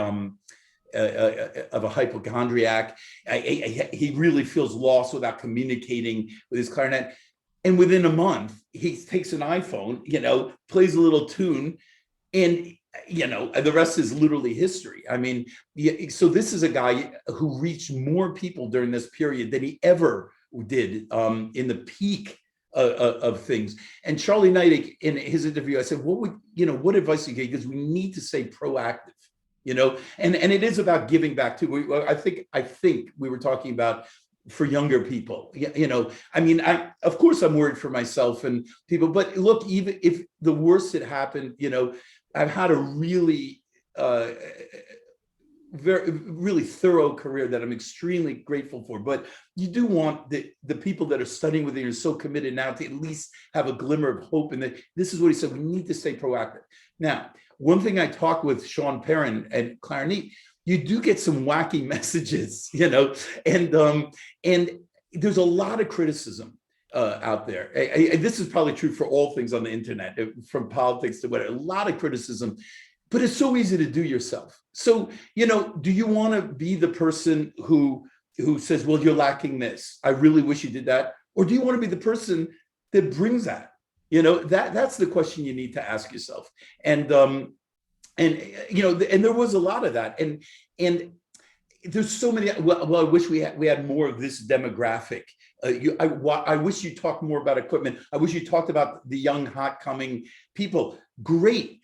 hypochondriac. He really feels lost without communicating with his clarinet. And within a month, he takes an iPhone, plays a little tune, and the rest is literally history. I mean, so this is a guy who reached more people during this period than he ever did in the peak of things. And Charlie Neidig, in his interview, I said, what advice do you give? Because we need to stay proactive, and it is about giving back too. I think we were talking about for younger people, of course I'm worried for myself and people, but look, even if the worst had happened, I've had a really, really thorough career that I'm extremely grateful for. But you do want the people that are studying with you are so committed now to at least have a glimmer of hope. And that this is what he said: we need to stay proactive. Now, one thing I talked with Sean Perrin at Clarinet, you do get some wacky messages, and there's a lot of criticism. out there. This is probably true for all things on the internet, from politics to whatever. A lot of criticism, but it's so easy to do yourself. So, do you want to be the person who says, well, you're lacking this, I really wish you did that? Or do you want to be the person that brings that? That's the question you need to ask yourself. And there was a lot of that. And there's so many, well, I wish we had more of this demographic. I wish you talked more about equipment. I wish you talked about the young, hot coming people. Great,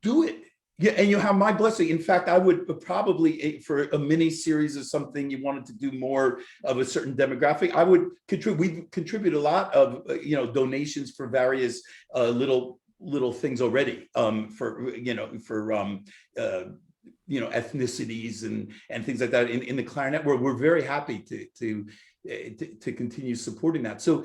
do it. Yeah, and you have my blessing. In fact, I would probably, for a mini series of something you wanted to do more of a certain demographic, I would contribute. We contribute a lot of donations for various little things already, for ethnicities and things like that in the clarinet, where we're very happy to continue supporting that. So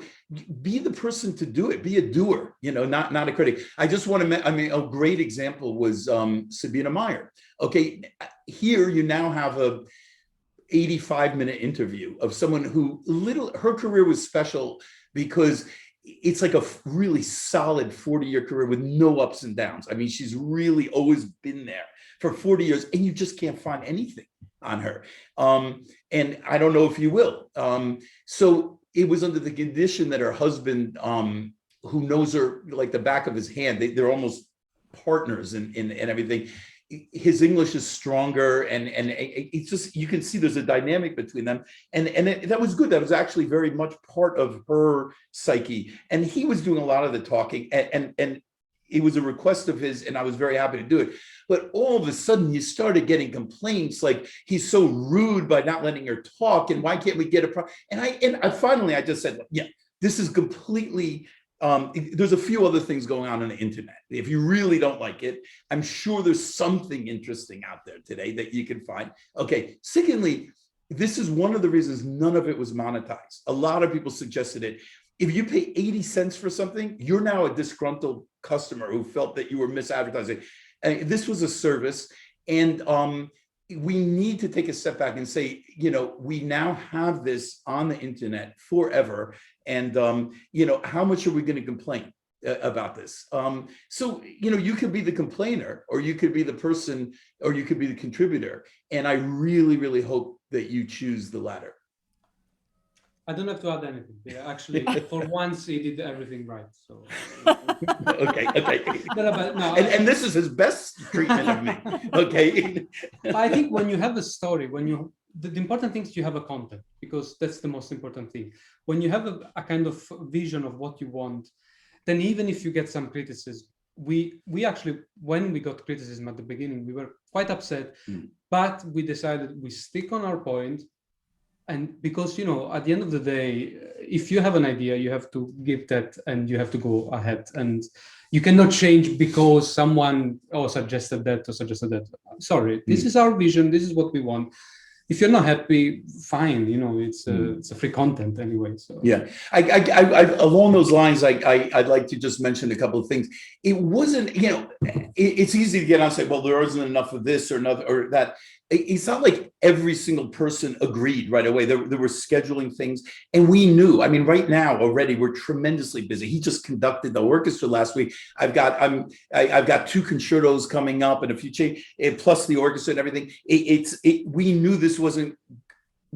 be the person to do it. Be a doer, not a critic. I just want to, a great example was Sabina Meyer. Okay, here you now have a 85-minute interview of someone who her career was special because it's like a really solid 40-year career with no ups and downs. I mean, she's really always been there for 40 years, and you just can't find anything on her. And I don't know if you will. So it was under the condition that her husband, who knows her like the back of his hand, they're almost partners in everything. His English is stronger, and it's just, you can see there's a dynamic between them, and that was good. That was actually very much part of her psyche, and he was doing a lot of the talking, and it was a request of his, and I was very happy to do it. But all of a sudden, you started getting complaints like he's so rude by not letting her talk, and why can't we get a And I finally just said, yeah, this is completely. There's a few other things going on the internet. If you really don't like it, I'm sure there's something interesting out there today that you can find. Okay. Secondly, this is one of the reasons none of it was monetized. A lot of people suggested it. If you pay 80 cents for something, you're now a disgruntled customer who felt that you were misadvertising. And this was a service. And we need to take a step back and say, we now have this on the internet forever. And, how much are we going to complain about this? So, you could be the complainer, or you could be the person, or you could be the contributor. And I really, really hope that you choose the latter. I don't have to add anything. Yeah, actually, for once, he did everything right. So okay. No, and this is his best treatment of me. Okay. I think when you have a story, the important thing is you have a content, because that's the most important thing. When you have a kind of vision of what you want, then even if you get some criticism, we actually, when we got criticism at the beginning, we were quite upset, but we decided we stick on our point. And because, at the end of the day, if you have an idea, you have to give that, and you have to go ahead, and you cannot change because someone suggested that or suggested that. Sorry, this is our vision. This is what we want. If you're not happy, fine. It's a free content anyway. So yeah, I along those lines, I'd like to just mention a couple of things. It wasn't, it's easy to get on and say, well, there isn't enough of this or another or that. It's not like every single person agreed right away. There were scheduling things, and we knew. I mean, right now already we're tremendously busy. He just conducted the orchestra last week. I've got 2 concertos coming up and a few plus the orchestra and everything. We knew this wasn't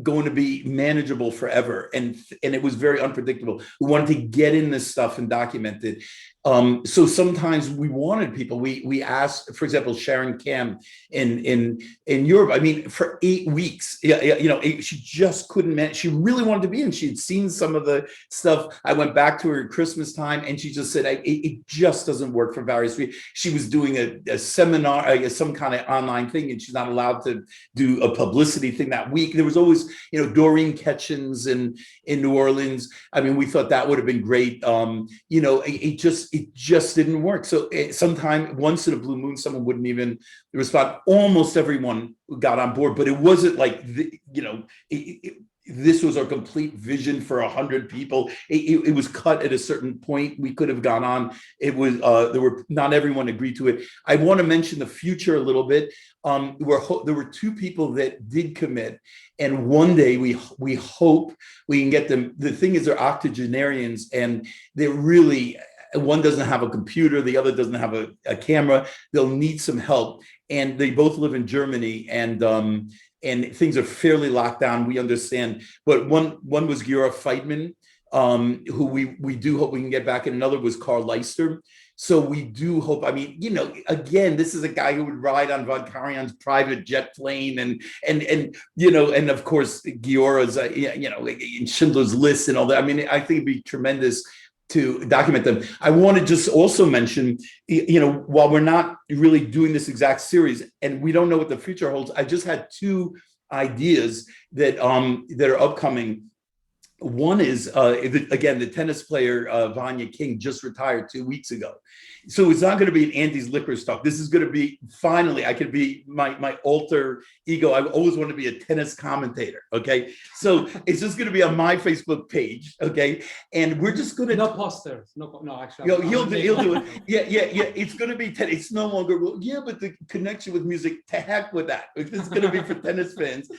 going to be manageable forever, and it was very unpredictable. We wanted to get in this stuff and document it. So sometimes we wanted people. We asked, for example, Sharon Cam in Europe. I mean, for 8 weeks, she just couldn't manage. She really wanted to be in. She had seen some of the stuff. I went back to her at Christmas time, and she just said it just doesn't work for various reasons. She was doing a seminar, some kind of online thing, and she's not allowed to do a publicity thing that week. There was always, Doreen Ketchens in New Orleans. I mean, we thought that would have been great. It just didn't work. So sometime once in a blue moon, someone wouldn't even respond. Almost everyone got on board, but it wasn't like, this was our complete vision for 100 people. It was cut at a certain point. We could have gone on. It was not everyone agreed to it. I want to mention the future a little bit. There were 2 people that did commit, and one day we hope we can get them. The thing is, they're octogenarians, and they're really, one doesn't have a computer, the other doesn't have a camera. They'll need some help, and they both live in Germany, and things are fairly locked down. We understand, but one was Giora Feitman, who we do hope we can get back, and another was Carl Leister. So we do hope. I mean, again, this is a guy who would ride on Von Karajan's private jet plane, and of course Giora's, in Schindler's List and all that. I mean, I think it'd be tremendous to document them. I want to just also mention, while we're not really doing this exact series and we don't know what the future holds, I just had 2 ideas that are upcoming. One is, again, the tennis player, Vanya King, just retired 2 weeks ago. So it's not going to be an Andy's Licorice talk. This is going to be, finally, I could be my alter ego. I always want to be a tennis commentator, okay? So it's just going to be on my Facebook page, okay? And we're just going to... No posters. No, actually. He'll do it. Yeah. It's going to be tennis. It's no longer, but the connection with music, to heck with that. It's going to be for tennis fans,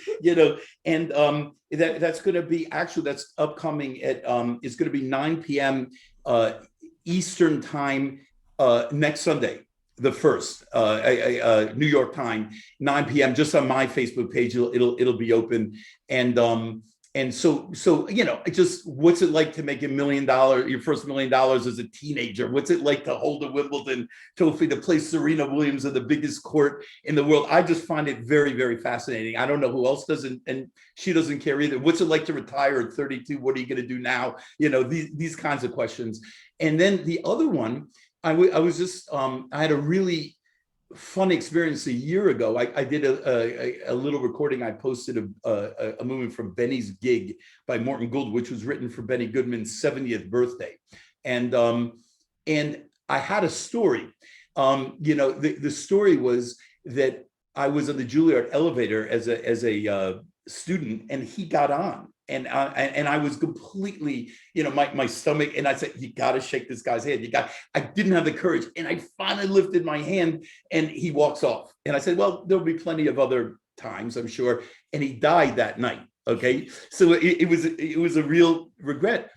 and that's going to be, actually, that's upcoming at, it's going to be 9 p.m. Eastern time next Sunday, the 1st, New York time, 9 p.m. just on my Facebook page. It'll be open, and so just what's it like to make $1 million, your first $1 million as a teenager? What's it like to hold a Wimbledon trophy, to play Serena Williams at the biggest court in the world? I just find it very, very fascinating. I don't know who else does, and she doesn't care either. What's it like to retire at 32? What are you going to do now? These kinds of questions. And then the other one, I was just, I had a really fun experience a year ago. I did a little recording. I posted a movement from Benny's Gig by Morton Gould, which was written for Benny Goodman's 70th birthday. And I had a story. The story was that I was on the Juilliard elevator as a student, and he got on. And I was completely, my stomach, and I said, you got to shake this guy's hand. I didn't have the courage. And I finally lifted my hand, and he walks off. And I said, well, there'll be plenty of other times, I'm sure. And he died that night. Okay. So it was a real regret.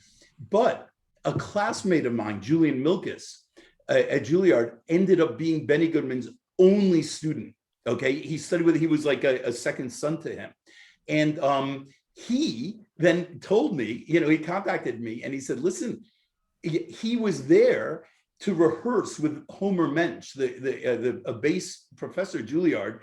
But a classmate of mine, Julian Milkus, at Juilliard, ended up being Benny Goodman's only student. Okay. He studied with, he was like a second son to him. And he then told me, he contacted me and he said, listen, he was there to rehearse with Homer Mensch, a bass professor at Juilliard,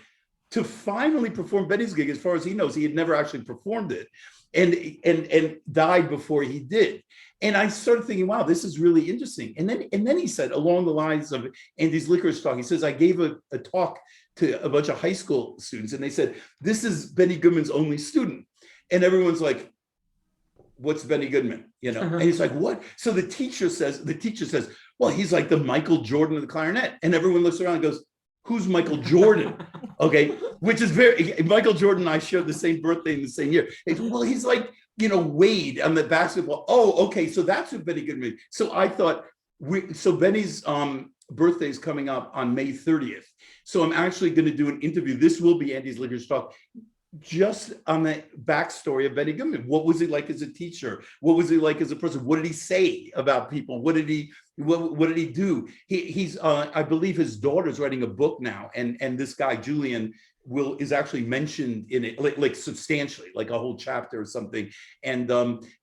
to finally perform Benny's Gig. As far as he knows, he had never actually performed it, and died before he did. And I started thinking, wow, this is really interesting. And then he said, along the lines of Andy's Licorice talk, he says, I gave a talk to a bunch of high school students, and they said, this is Benny Goodman's only student. And everyone's like, what's Benny Goodman? And he's like, what? So the teacher says, well, he's like the Michael Jordan of the clarinet. And everyone looks around and goes, who's Michael Jordan? Okay, which is Michael Jordan and I shared the same birthday in the same year. Well, he's like, Wade on the basketball. Oh, okay, so that's what Benny Goodman. So I thought, so Benny's birthday is coming up on May 30th. So I'm actually going to do an interview. This will be Andy's Licorice Talk, just on the backstory of Benny Goodman. What was he like as a teacher? What was he like as a person? What did he say about people? What did he do? He's I believe his daughter's writing a book now, and this guy Julian is actually mentioned in it, like substantially, like a whole chapter or something. And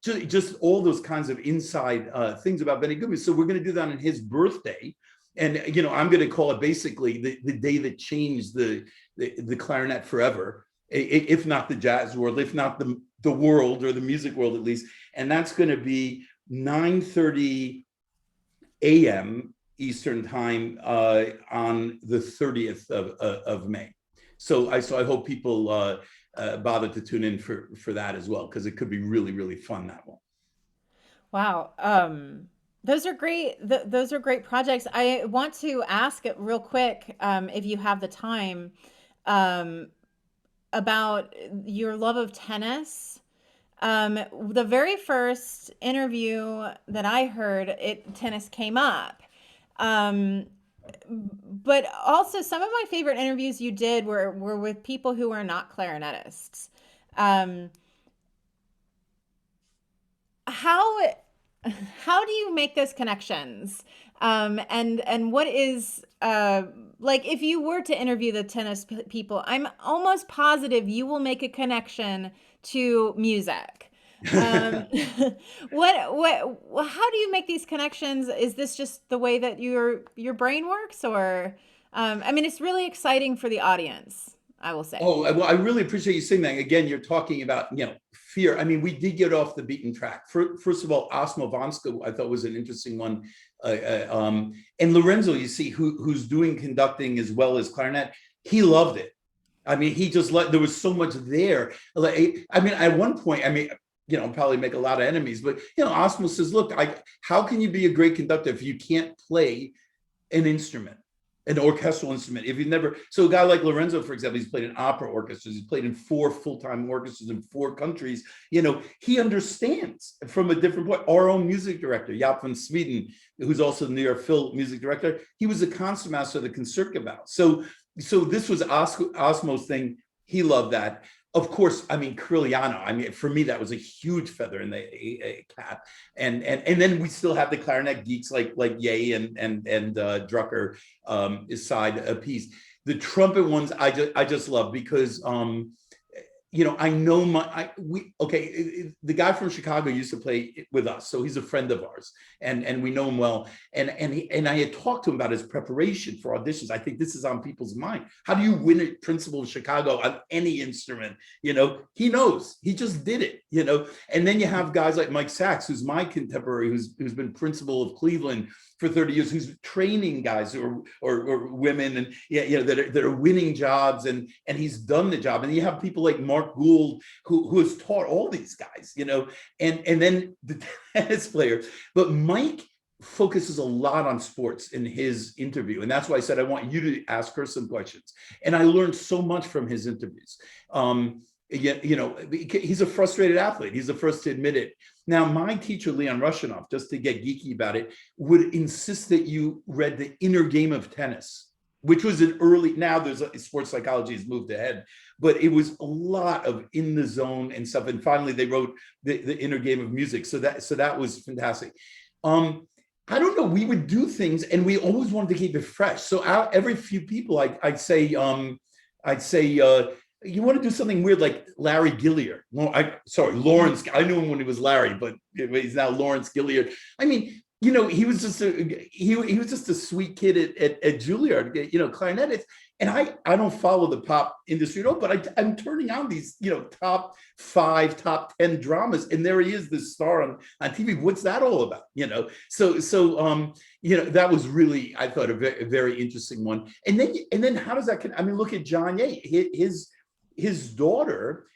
just all those kinds of inside things about Benny Goodman. So we're going to do that on his birthday. And I'm going to call it basically the day that changed the clarinet forever, if not the jazz world, if not the world, or the music world at least. And that's going to be 9:30 a.m. Eastern time on the 30th of May. So I hope people bother to tune in for that as well, because it could be really, really fun, that one. Wow. Those are great. Those are great projects. I want to ask it real quick, if you have the time, about your love of tennis. The very first interview that I heard, tennis came up. Um, but also some of my favorite interviews you did were with people who were not clarinetists. Um, how how do you make those connections? And what is like if you were to interview the people, I'm almost positive you will make a connection to music. Um, how do you make these connections? Is this just the way that your brain works, or I mean, it's really exciting for the audience, I will say. Oh, well, I really appreciate you saying that. Again, you're talking about, fear. I mean, we did get off the beaten track. First of all, Osmo Vanska, I thought was an interesting one. And Lorenzo, you see, who's doing conducting as well as clarinet, he loved it. I mean, he just there was so much there. I mean, at one point, probably make a lot of enemies, but, Osmo says, look, how can you be a great conductor if you can't play an instrument? An orchestral instrument. If you've never, so a guy like Lorenzo, for example, he's played in opera orchestras, he's played in 4 full-time orchestras in 4 countries. He understands from a different point. Our own music director, Jaap van Sweden, who's also the New York Phil music director, he was a concertmaster of the Concertgebouw. So this was Osmo's thing. He loved that. Of course, I mean, Crilliano, for me, that was a huge feather in the cap. And then we still have the clarinet geeks like Ye and Drucker side a piece. The trumpet ones I just love because I know the guy from Chicago used to play with us, so he's a friend of ours, and we know him well. And I had talked to him about his preparation for auditions. I think this is on people's mind. How do you win a Principal of Chicago on any instrument? He knows. He just did it. And then you have guys like Mike Sachs, who's my contemporary, who's been Principal of Cleveland for 30 years, who's training guys or women and that are winning jobs, and he's done the job. And you have people like Mark Gould who has taught all these guys, and then the tennis player. But Mike focuses a lot on sports in his interview, and that's why I said I want you to ask her some questions. And I learned so much from his interviews. He's a frustrated athlete. He's the first to admit it. Now, my teacher, Leon Rushinoff, just to get geeky about it, would insist that you read The Inner Game of Tennis, which was now there's sports psychology has moved ahead, but it was a lot of in the zone and stuff. And finally they wrote the Inner Game of Music. So that was fantastic. I don't know, we would do things and we always wanted to keep it fresh. So every few people I'd say, you want to do something weird like Larry Gilliard. Lawrence. I knew him when he was Larry, but he's now Lawrence Gilliard. I mean, he was just a sweet kid at Juilliard. Clarinet. And I don't follow the pop industry at all, but I'm turning on these top 5, top 10 dramas, and there he is, this star on TV. What's that all about? So that was really, I thought, a very, very interesting one. And then how does that? Look at John Ye. His daughter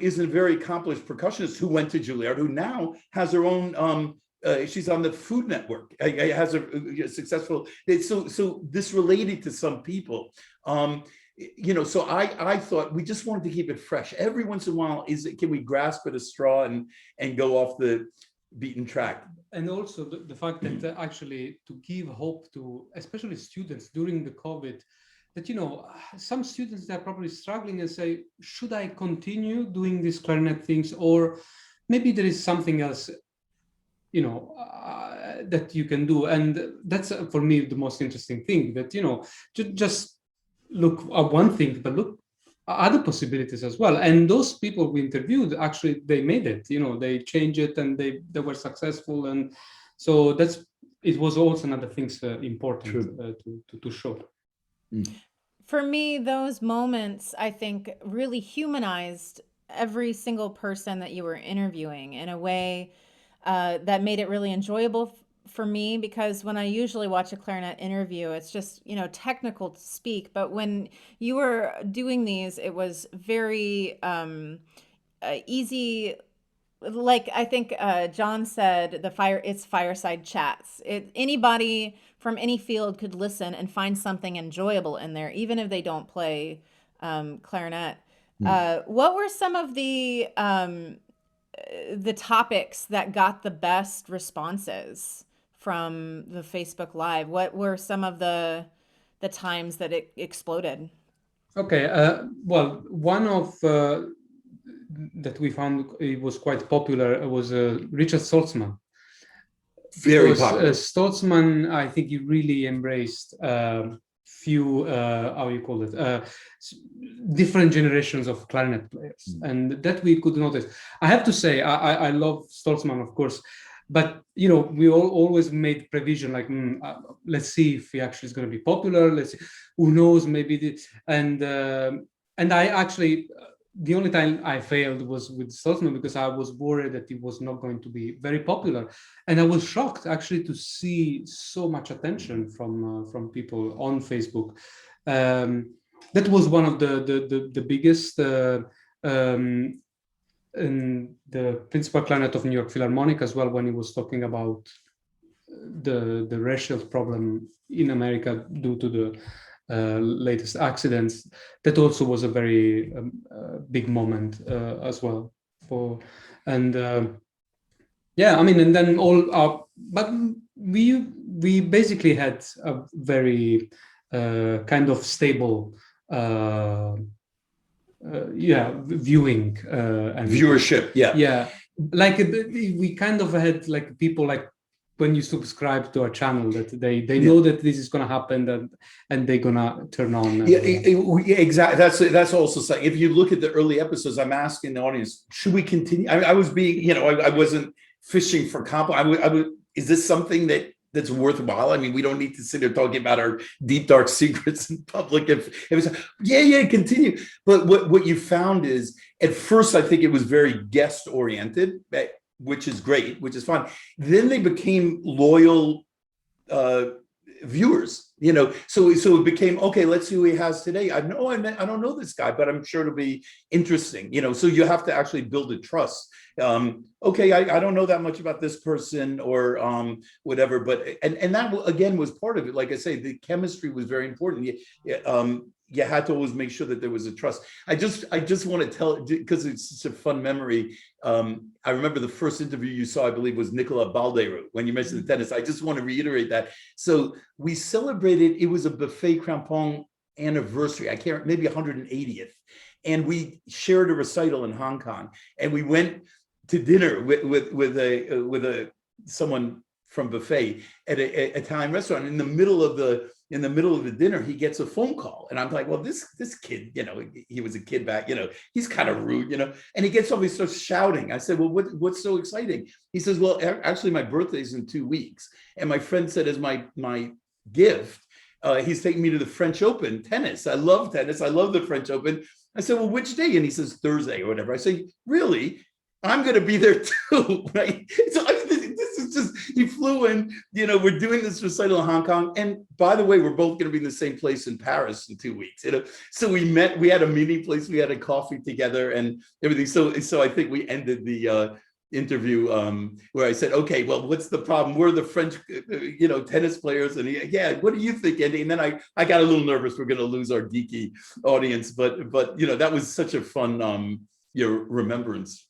is a very accomplished percussionist who went to Juilliard, who now has her own. She's on the Food Network. Has a successful. So this related to some people. So I thought we just wanted to keep it fresh. Every once in a while, can we grasp at a straw and go off the beaten track? And also the fact that actually to give hope to especially students during the COVID, that some students that are probably struggling and say, should I continue doing these clarinet things, or maybe there is something else that you can do. And that's for me the most interesting thing, that just look at one thing, but look at other possibilities as well. And those people we interviewed, actually they made it, they changed it and they were successful. And so it was also another thing important to show. For me, those moments, I think, really humanized every single person that you were interviewing in a way that made it really enjoyable for me, because when I usually watch a clarinet interview, it's just, technical to speak. But when you were doing these, it was very easy. Like I think John said, it's fireside chats. Anybody from any field could listen and find something enjoyable in there, even if they don't play clarinet. What were some of the the topics that got the best responses from the Facebook Live? What were some of the times that it exploded? Okay, well, one of that we found it was quite popular was Richard Saltzman. Very Because popular. Saltzman, I think he really embraced few how you call it different generations of clarinet players, and that we could notice. I have to say, I love Saltzman, of course, but you know, we always made provision like let's see if he actually is going to be popular. Let's see, who knows, maybe and I actually. The only time I failed was with Saltzman because I was worried that he was not going to be very popular, and I was shocked actually to see so much attention from people on Facebook. That was one of the biggest. In the principal clarinet of New York Philharmonic as well, when he was talking about the racial problem in America due to the latest accidents, that also was a very big moment as well for, and yeah, I mean, and then all our, but we basically had a very kind of stable viewing and Viewership, yeah, like we kind of had like people like when you subscribe to a channel that they know that this is going to happen and they're going to turn on. Exactly. That's also something. If you look at the early episodes, I'm asking the audience, should we continue? I was being, I wasn't fishing for compliment. Is this something that's worthwhile? I mean, we don't need to sit there talking about our deep, dark secrets in public. If it was, continue. But what you found is, at first, I think it was very guest oriented, which is great, which is fine. Then they became loyal viewers, so it became, okay, let's see who he has today. I don't know this guy, but I'm sure it'll be interesting, so you have to actually build a trust. Okay, I don't know that much about this person or whatever, but and that again was part of it. Like I say, the chemistry was very important. You had to always make sure that there was a trust. I just want to tell, because it's such a fun memory. I remember the first interview you saw, I believe, was Nicola Balderu, when you mentioned the tennis. I just want to reiterate that. So we celebrated, it was a Buffet Crampon anniversary. I can't, maybe 180th. And we shared a recital in Hong Kong. And we went to dinner with someone from Buffet at an Italian restaurant. In the middle of the dinner, he gets a phone call, and I'm like, well, this kid, he was a kid back, he's kind of rude, and he gets off, he starts shouting. I said, well, what's so exciting? He says, well, actually, my birthday's in 2 weeks, and my friend said, as my gift, he's taking me to the French Open tennis. I love tennis. I love the French Open. I said, well, which day? And he says, Thursday or whatever. I say, really? I'm going to be there too, right? So this is just, he flew in, we're doing this recital in Hong Kong. And by the way, we're both going to be in the same place in Paris in 2 weeks. So we met, we had a meeting place, we had a coffee together and everything. So I think we ended the interview where I said, okay, well, what's the problem? We're the French, tennis players. And what do you think, Andy? And then I got a little nervous. We're going to lose our geeky audience, but that was such a fun remembrance.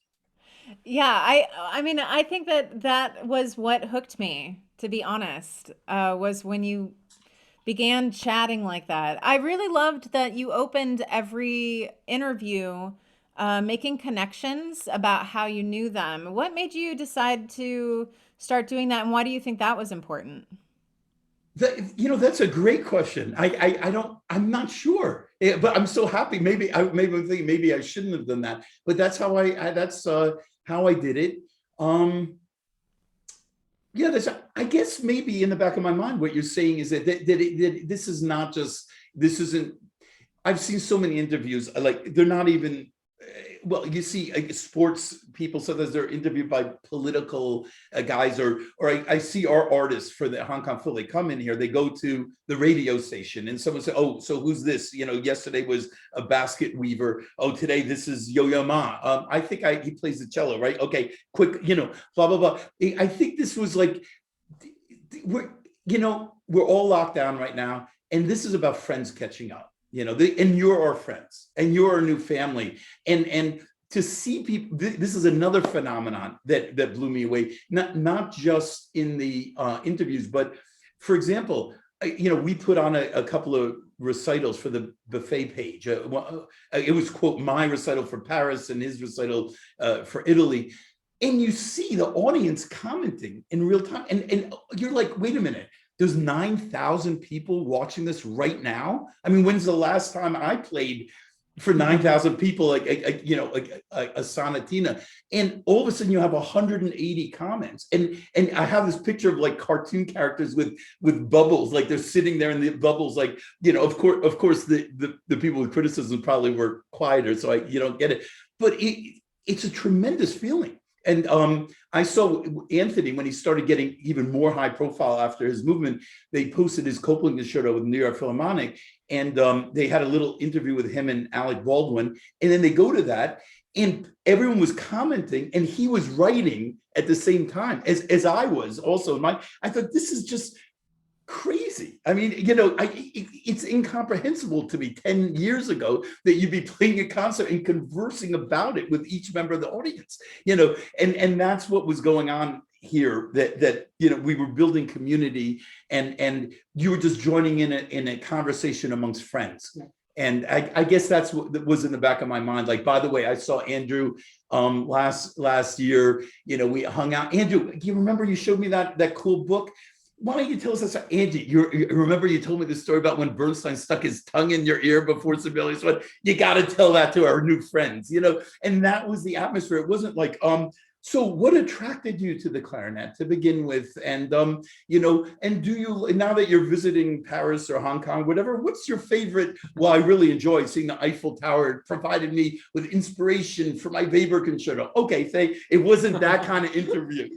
Yeah, I mean, I think that was what hooked me, to be honest, was when you began chatting like that. I really loved that you opened every interview making connections about how you knew them. What made you decide to start doing that, and why do you think that was important? That's a great question. I'm not sure, but I'm so happy. Maybe I'm thinking maybe I shouldn't have done that, but that's how how I did it. I guess maybe in the back of my mind, what you're saying is that this is not just, this isn't, I've seen so many interviews, like they're not even, well, you see sports people, sometimes they're interviewed by political guys, or I see our artists for the Hong Kong Phil, they come in here, they go to the radio station and someone say, oh, so who's this? Yesterday was a basket weaver. Oh, today this is Yo-Yo Ma. I think he plays the cello, right? Okay, quick, blah, blah, blah. I think this was like, we're all locked down right now. And this is about friends catching up. And you're our friends and you're our new family. And to see people, this is another phenomenon that blew me away, not just in the interviews, but for example, we put on a couple of recitals for the buffet page. It was, quote, my recital for Paris and his recital for Italy. And you see the audience commenting in real time. And you're like, wait a minute, there's 9,000 people watching this right now? I mean, when's the last time I played for 9,000 people, like a sonatina, and all of a sudden you have 180 comments, and I have this picture of like cartoon characters with bubbles, like they're sitting there in the bubbles, like of course the people with criticism probably were quieter, so you don't get it, but it's a tremendous feeling. And I saw Anthony, when he started getting even more high profile after his movement, they posted his Coppola concerto with New York Philharmonic, and they had a little interview with him and Alec Baldwin. And then they go to that, and everyone was commenting, and he was writing at the same time as I was also. I thought, this is just crazy. I mean, it's incomprehensible to me 10 years ago that you'd be playing a concert and conversing about it with each member of the audience, and that's what was going on here, that we were building community, and you were just joining in a conversation amongst friends. Yeah. And I guess that's what was in the back of my mind. Like, by the way, I saw Andrew last year, we hung out. Andrew, do you remember you showed me that cool book? Why don't you tell us that, Angie? You remember you told me the story about when Bernstein stuck his tongue in your ear before Sibelius went? You got to tell that to our new friends, and that was the atmosphere. It wasn't like, so what attracted you to the clarinet to begin with? And, and do you, now that you're visiting Paris or Hong Kong, whatever, what's your favorite? Well, I really enjoyed seeing the Eiffel Tower. It provided me with inspiration for my Weber concerto. Okay, it wasn't that kind of interview,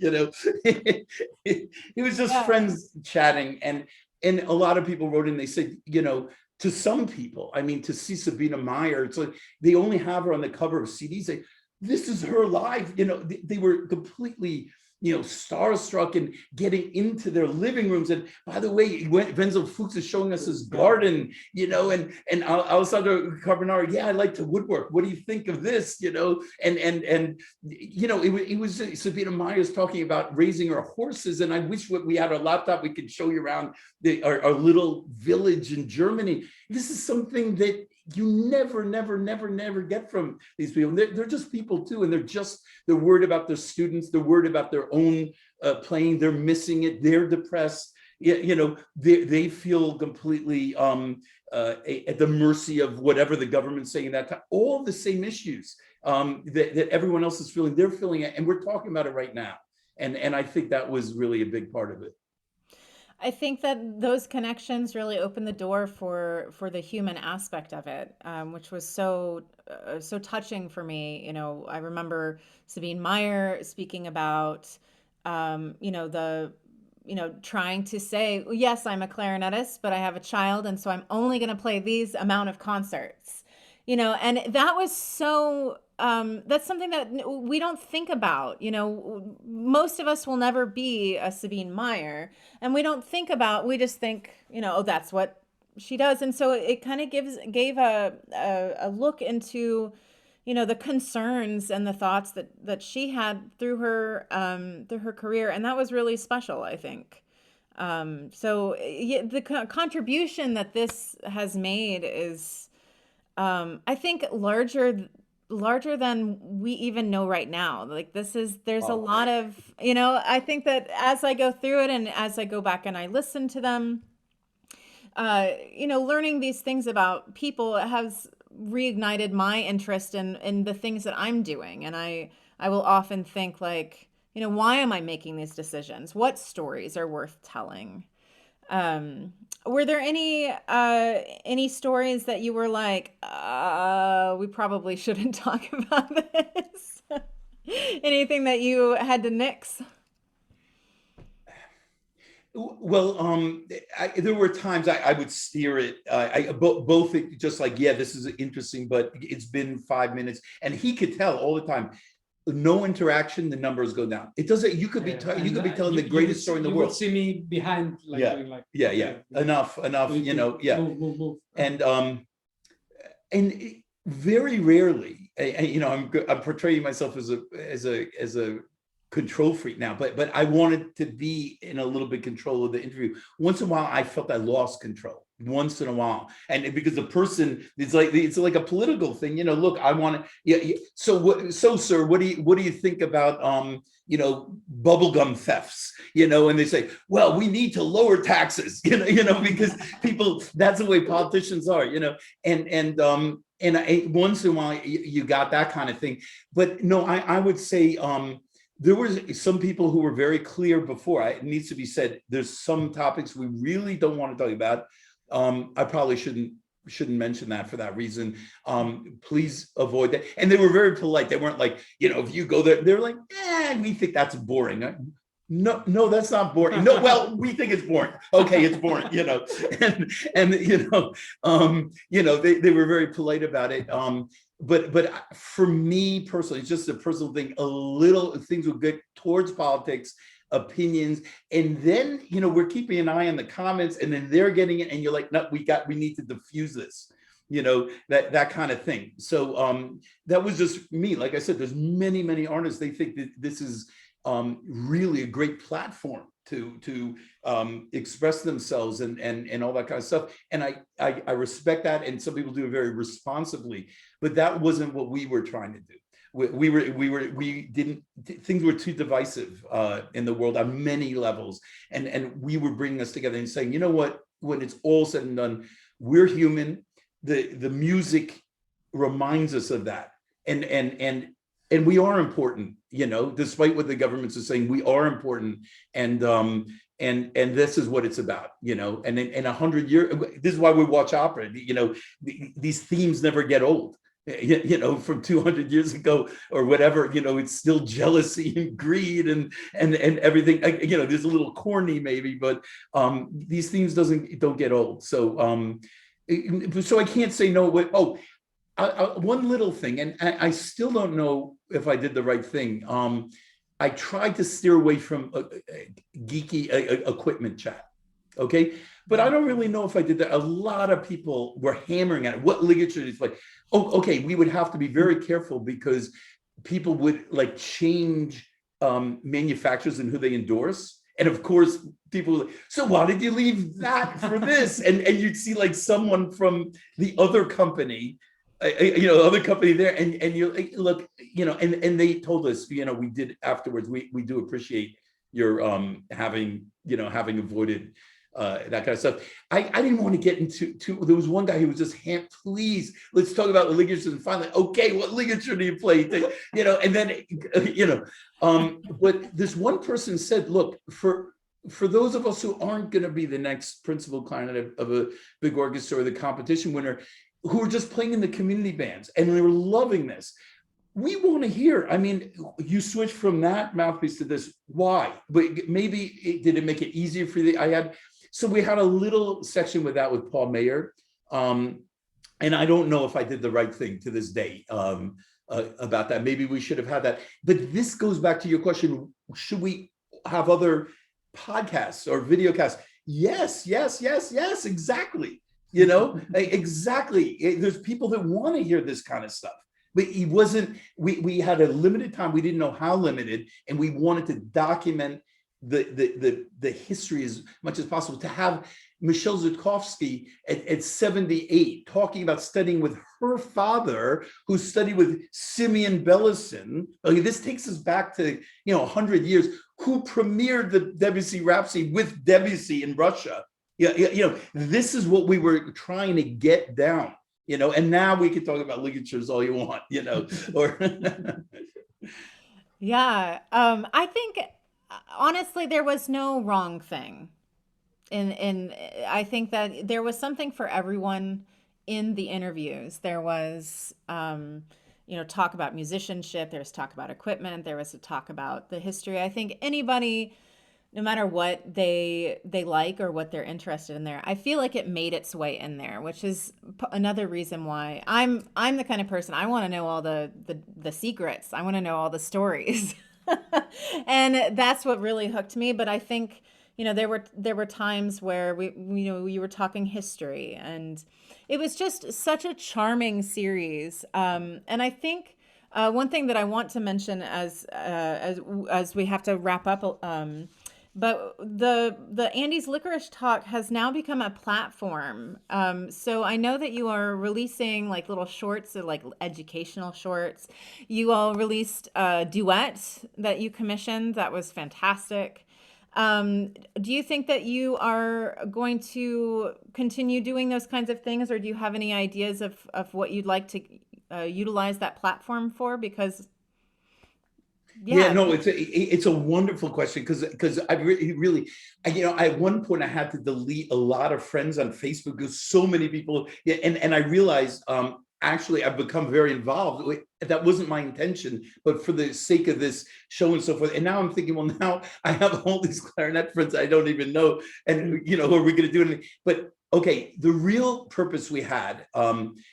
It was just friends chatting. And a lot of people wrote in, they said, to some people, I mean, to see Sabina Meyer, it's like they only have her on the cover of CDs. This is her live, they were completely, starstruck and getting into their living rooms. And by the way, Wenzel Fuchs is showing us his garden, and Alessandro Carbonaro, yeah, I like to woodwork. What do you think of this? It was Sabina Meyer's talking about raising her horses. And I wish we had a laptop, we could show you around our little village in Germany. This is something that you never get from these people. They're just people too, and they're worried about their students, they're worried about their own playing, they're missing it, they're depressed. They feel completely at the mercy of whatever the government's saying. That all the same issues that everyone else is feeling, they're feeling it, and we're talking about it right now. And I think that was really a big part of it. I think that those connections really opened the door for the human aspect of it, which was so touching for me. I remember Sabine Meyer speaking about, trying to say, yes, I'm a clarinetist, but I have a child, and so I'm only going to play these amount of concerts. And that was so. That's something that we don't think about. Most of us will never be a Sabine Meyer, and we don't think about. We just think, oh, that's what she does. And so it kind of gave a look into, the concerns and the thoughts that she had through her career, and that was really special, I think. The contribution that this has made is, I think, larger than we even know right now. Like there's a lot of, I think that as I go through it and as I go back and I listen to them, learning these things about people has reignited my interest in the things that I'm doing. And I will often think like, why am I making these decisions? What stories are worth telling? Were there any stories that you were like, we probably shouldn't talk about this? Anything that you had to nix? Well, there were times I would steer it. Both just like, yeah, this is interesting, but it's been 5 minutes, and he could tell all the time. No interaction, the numbers go down. It doesn't. You could be telling the greatest story in the world. You would see me behind, like, doing like, enough. Move. And very rarely, I'm portraying myself as a control freak now, but I wanted to be in a little bit control of the interview. Once in a while, I felt I lost control. Once in a while, and because the person, it's like a political thing. Look, I want to. Yeah. So, sir, what do you think about bubblegum thefts? And they say, well, we need to lower taxes. Because people, that's the way politicians are. And once in a while you got that kind of thing, but no, I would say there was some people who were very clear before. It needs to be said, there's some topics we really don't want to talk about. I probably shouldn't mention that for that reason. Please avoid that. And they were very polite. They weren't like, if you go there, they're like, we think that's boring. No, that's not boring. No, well, we think it's boring. Okay, it's boring, and they were very polite about it. But for me personally, it's just a personal thing. A little things would get towards politics, opinions, and then we're keeping an eye on the comments, and then they're getting it, and you're like, no, we need to diffuse this. That kind of thing. So that was just me. Like I said, there's many artists, they think that this is really a great platform to express themselves and all that kind of stuff. And I respect that. And some people do it very responsibly, but that wasn't what we were trying to do. Things were too divisive in the world on many levels. And we were bringing us together and saying, you know what, when it's all said and done, we're human. The music reminds us of that. And we are important, despite what the governments are saying, we are important. And this is what it's about, and in 100 years, this is why we watch opera, these themes never get old, from 200 years ago or whatever, it's still jealousy and greed and everything, there's a little corny maybe, but these themes don't get old. So I can't say no. One little thing, and I still don't know if I did the right thing. I tried to steer away from geeky equipment chat, okay? But I don't really know if I did that. A lot of people were hammering at it. What ligature is like? Oh, okay, we would have to be very careful because people would change manufacturers and who they endorse. And of course, people were like, so why did you leave that for this? And you'd see someone from the other company, other company there, and you look, and they told us, we did afterwards, we do appreciate your having avoided that kind of stuff. I didn't want to get into there was one guy who was just please, let's talk about the ligatures, and finally, okay, what ligature do you play? And then but this one person said, look, for those of us who aren't going to be the next principal clarinet of a big orchestra or the competition winner, who are just playing in the community bands, and they were loving this, we want to hear, you switch from that mouthpiece to this, why? But maybe did it make it easier for you? So we had a little section with Paul Mayer, and I don't know if I did the right thing to this day about that. Maybe we should have had that. But this goes back to your question, should we have other podcasts or video casts? Yes, exactly. Exactly. There's people that want to hear this kind of stuff, but we had a limited time. We didn't know how limited, and we wanted to document the history as much as possible. To have Michelle Zakowski at 78 talking about studying with her father, who studied with Simeon Bellison. This takes us back to 100 years. Who premiered the Debussy Rhapsody with Debussy in Russia? This is what we were trying to get down, and now we can talk about ligatures all you want, or. Yeah. I think honestly, there was no wrong thing. And I think that there was something for everyone in the interviews. There was, talk about musicianship. There was talk about equipment. There was a talk about the history. I think anybody, no matter what they like or what they're interested in there, I feel like it made its way in there, which is another reason why I'm the kind of person, I want to know all the secrets. I want to know all the stories. And that's what really hooked me. But I think, there were times where you were talking history, and it was just such a charming series. And I think one thing that I want to mention as we have to wrap up, but the Andy's Licorice Talk has now become a platform. So I know that you are releasing like little shorts, like educational shorts. You all released a duet that you commissioned. That was fantastic. Do you think that you are going to continue doing those kinds of things, or do you have any ideas of what you'd like to utilize that platform for? Because yeah, no, it's a wonderful question, because I really, at one point I had to delete a lot of friends on Facebook because so many people, and I realized actually I've become very involved. That wasn't my intention, but for the sake of this show and so forth. And now I'm thinking, well, now I have all these clarinet friends I don't even know, and who are we going to do anything? But okay, the real purpose we had,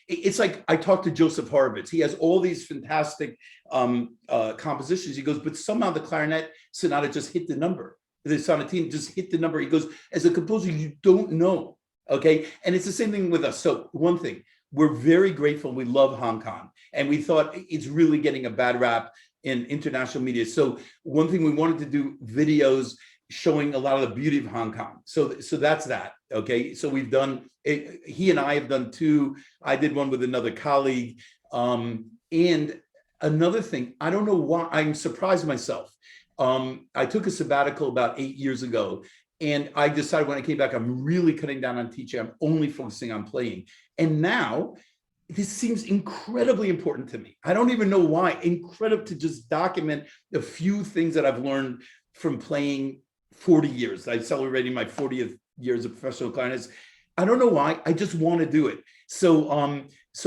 it's like I talked to Joseph Horowitz. He has all these fantastic compositions. He goes, but somehow the clarinet sonata just hit the number. The sonatine just hit the number. He goes, as a composer, you don't know. Okay, and it's the same thing with us. So one thing, we're very grateful. We love Hong Kong, and we thought it's really getting a bad rap in international media. So one thing, we wanted to do videos showing a lot of the beauty of Hong Kong. So that's that. Okay, so we've done it, he and I have done two. I did one with another colleague. And another thing, I don't know why, I'm surprised myself. I took a sabbatical about 8 years ago, and I decided when I came back, I'm really cutting down on teaching. I'm only focusing on playing. And now this seems incredibly important to me. I don't even know why. Incredible to just document a few things that I've learned from playing 40 years. I'm celebrating my 40th years of professional clarinets. I don't know why. I just want to do it. So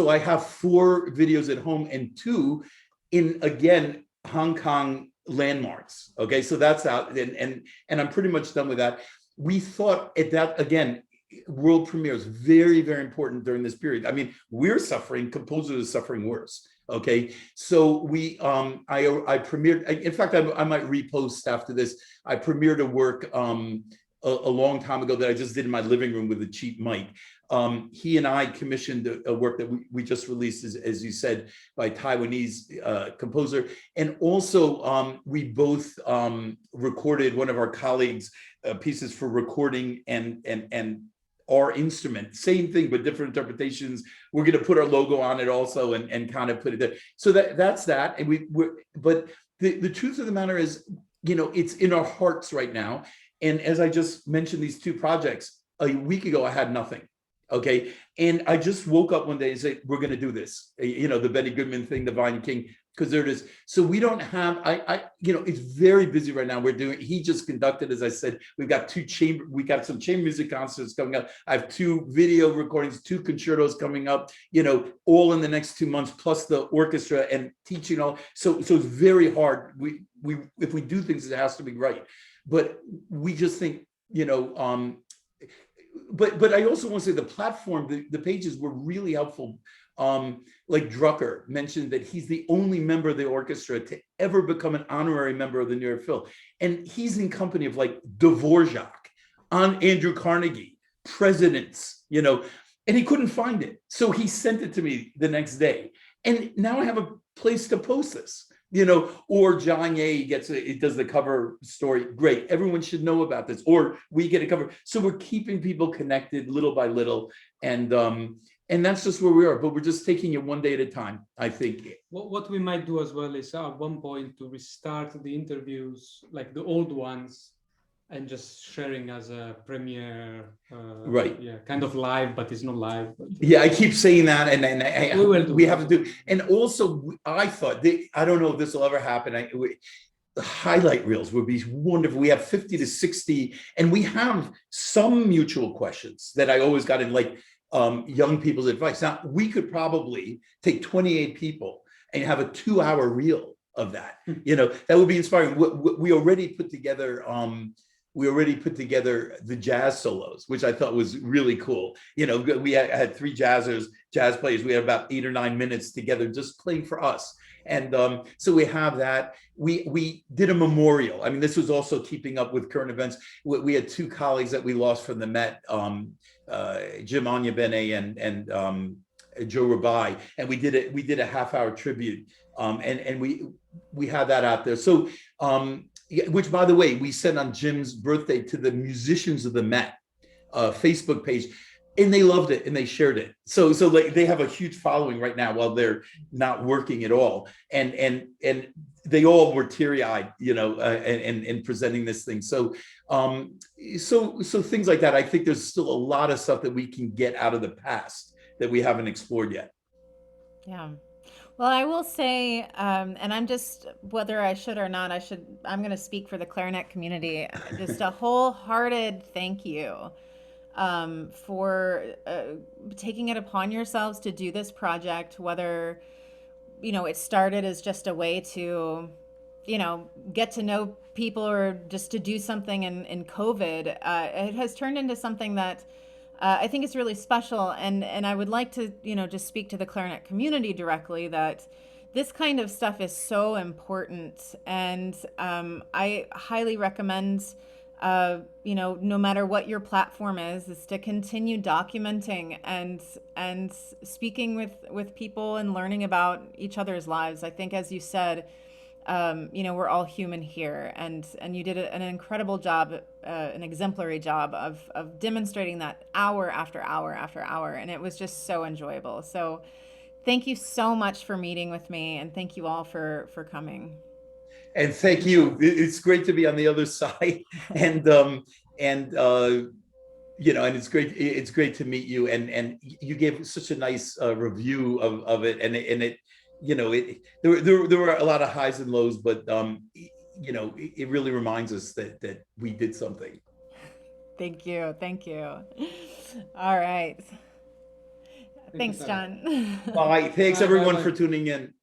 I have 4 videos at home and 2 in, again, Hong Kong landmarks. Okay, so that's out, and I'm pretty much done with that. We thought at that, again, world premieres, very, very important during this period. I mean, we're suffering, composers are suffering worse. Okay, so I premiered, in fact, I might repost after this. I premiered a work a long time ago that I just did in my living room with a cheap mic. He and I commissioned a work that we just released, as you said, by Taiwanese composer. And also we both recorded one of our colleagues' pieces for recording and our instrument, same thing, but different interpretations. We're going to put our logo on it also and kind of put it there. So that's that. And but the truth of the matter is, it's in our hearts right now. And as I just mentioned, these 2 projects, a week ago, I had nothing. Okay. And I just woke up one day and said, we're going to do this, the Benny Goodman thing, the Vine King, because there it is. So we don't have, it's very busy right now. He just conducted, as I said, we got some chamber music concerts coming up. I have 2 video recordings, 2 concertos coming up, all in the next 2 months, plus the orchestra and teaching all. So it's very hard. If we do things, it has to be right. But we just think, but I also want to say the platform, the pages were really helpful. Like Drucker mentioned that he's the only member of the orchestra to ever become an honorary member of the New York Phil. And he's in company of like Dvorak, Andrew Carnegie, presidents, and he couldn't find it. So he sent it to me the next day. And now I have a place to post this. Or John Ye does the cover story. Great. Everyone should know about this, or we get a cover. So we're keeping people connected little by little. And that's just where we are, but we're just taking it one day at a time, I think. What we might do as well is at one point to restart the interviews, like the old ones, and just sharing as a premiere, right? Yeah, kind of live, but it's not live. Yeah, I keep saying that, and we have to do. And also, I thought I don't know if this will ever happen. The highlight reels would be wonderful. We have 50 to 60, and we have some mutual questions that I always got in, like young people's advice. Now we could probably take 28 people and have a 2-hour reel of that. That would be inspiring. We already put together. The jazz solos, which I thought was really cool. We had 3 jazz players. We had about 8 or 9 minutes together just playing for us. And so we have that. We did a memorial. I mean, this was also keeping up with current events. We had two colleagues that we lost from the Met, Jim Anyabene and Joe Rabai, and we did a half-hour tribute, and we had that out there. So, which, by the way, we sent on Jim's birthday to the musicians of the Met Facebook page, and they loved it and they shared it. So like they have a huge following right now while they're not working at all, and they all were teary-eyed, and presenting this thing. So things like that. I think there's still a lot of stuff that we can get out of the past that we haven't explored yet. Yeah. Well, I will say, and I'm just, whether I should or not, I'm going to speak for the clarinet community. Just a wholehearted thank you for taking it upon yourselves to do this project, whether, it started as just a way to, get to know people or just to do something in COVID. It has turned into something that I think it's really special, and I would like to, just speak to the clarinet community directly that this kind of stuff is so important, and I highly recommend, no matter what your platform is to continue documenting and speaking with people and learning about each other's lives. I think, as you said, we're all human here, and you did an incredible job, an exemplary job of demonstrating that hour after hour after hour, and it was just so enjoyable. So thank you so much for meeting with me, and thank you all for coming. And thank you. It's great to be on the other side, and it's great to meet you, and you gave such a nice review of it, and it there were a lot of highs and lows, but it really reminds us that we did something. Thank you. All right. Thanks, John. Bye. Thanks everyone for tuning in.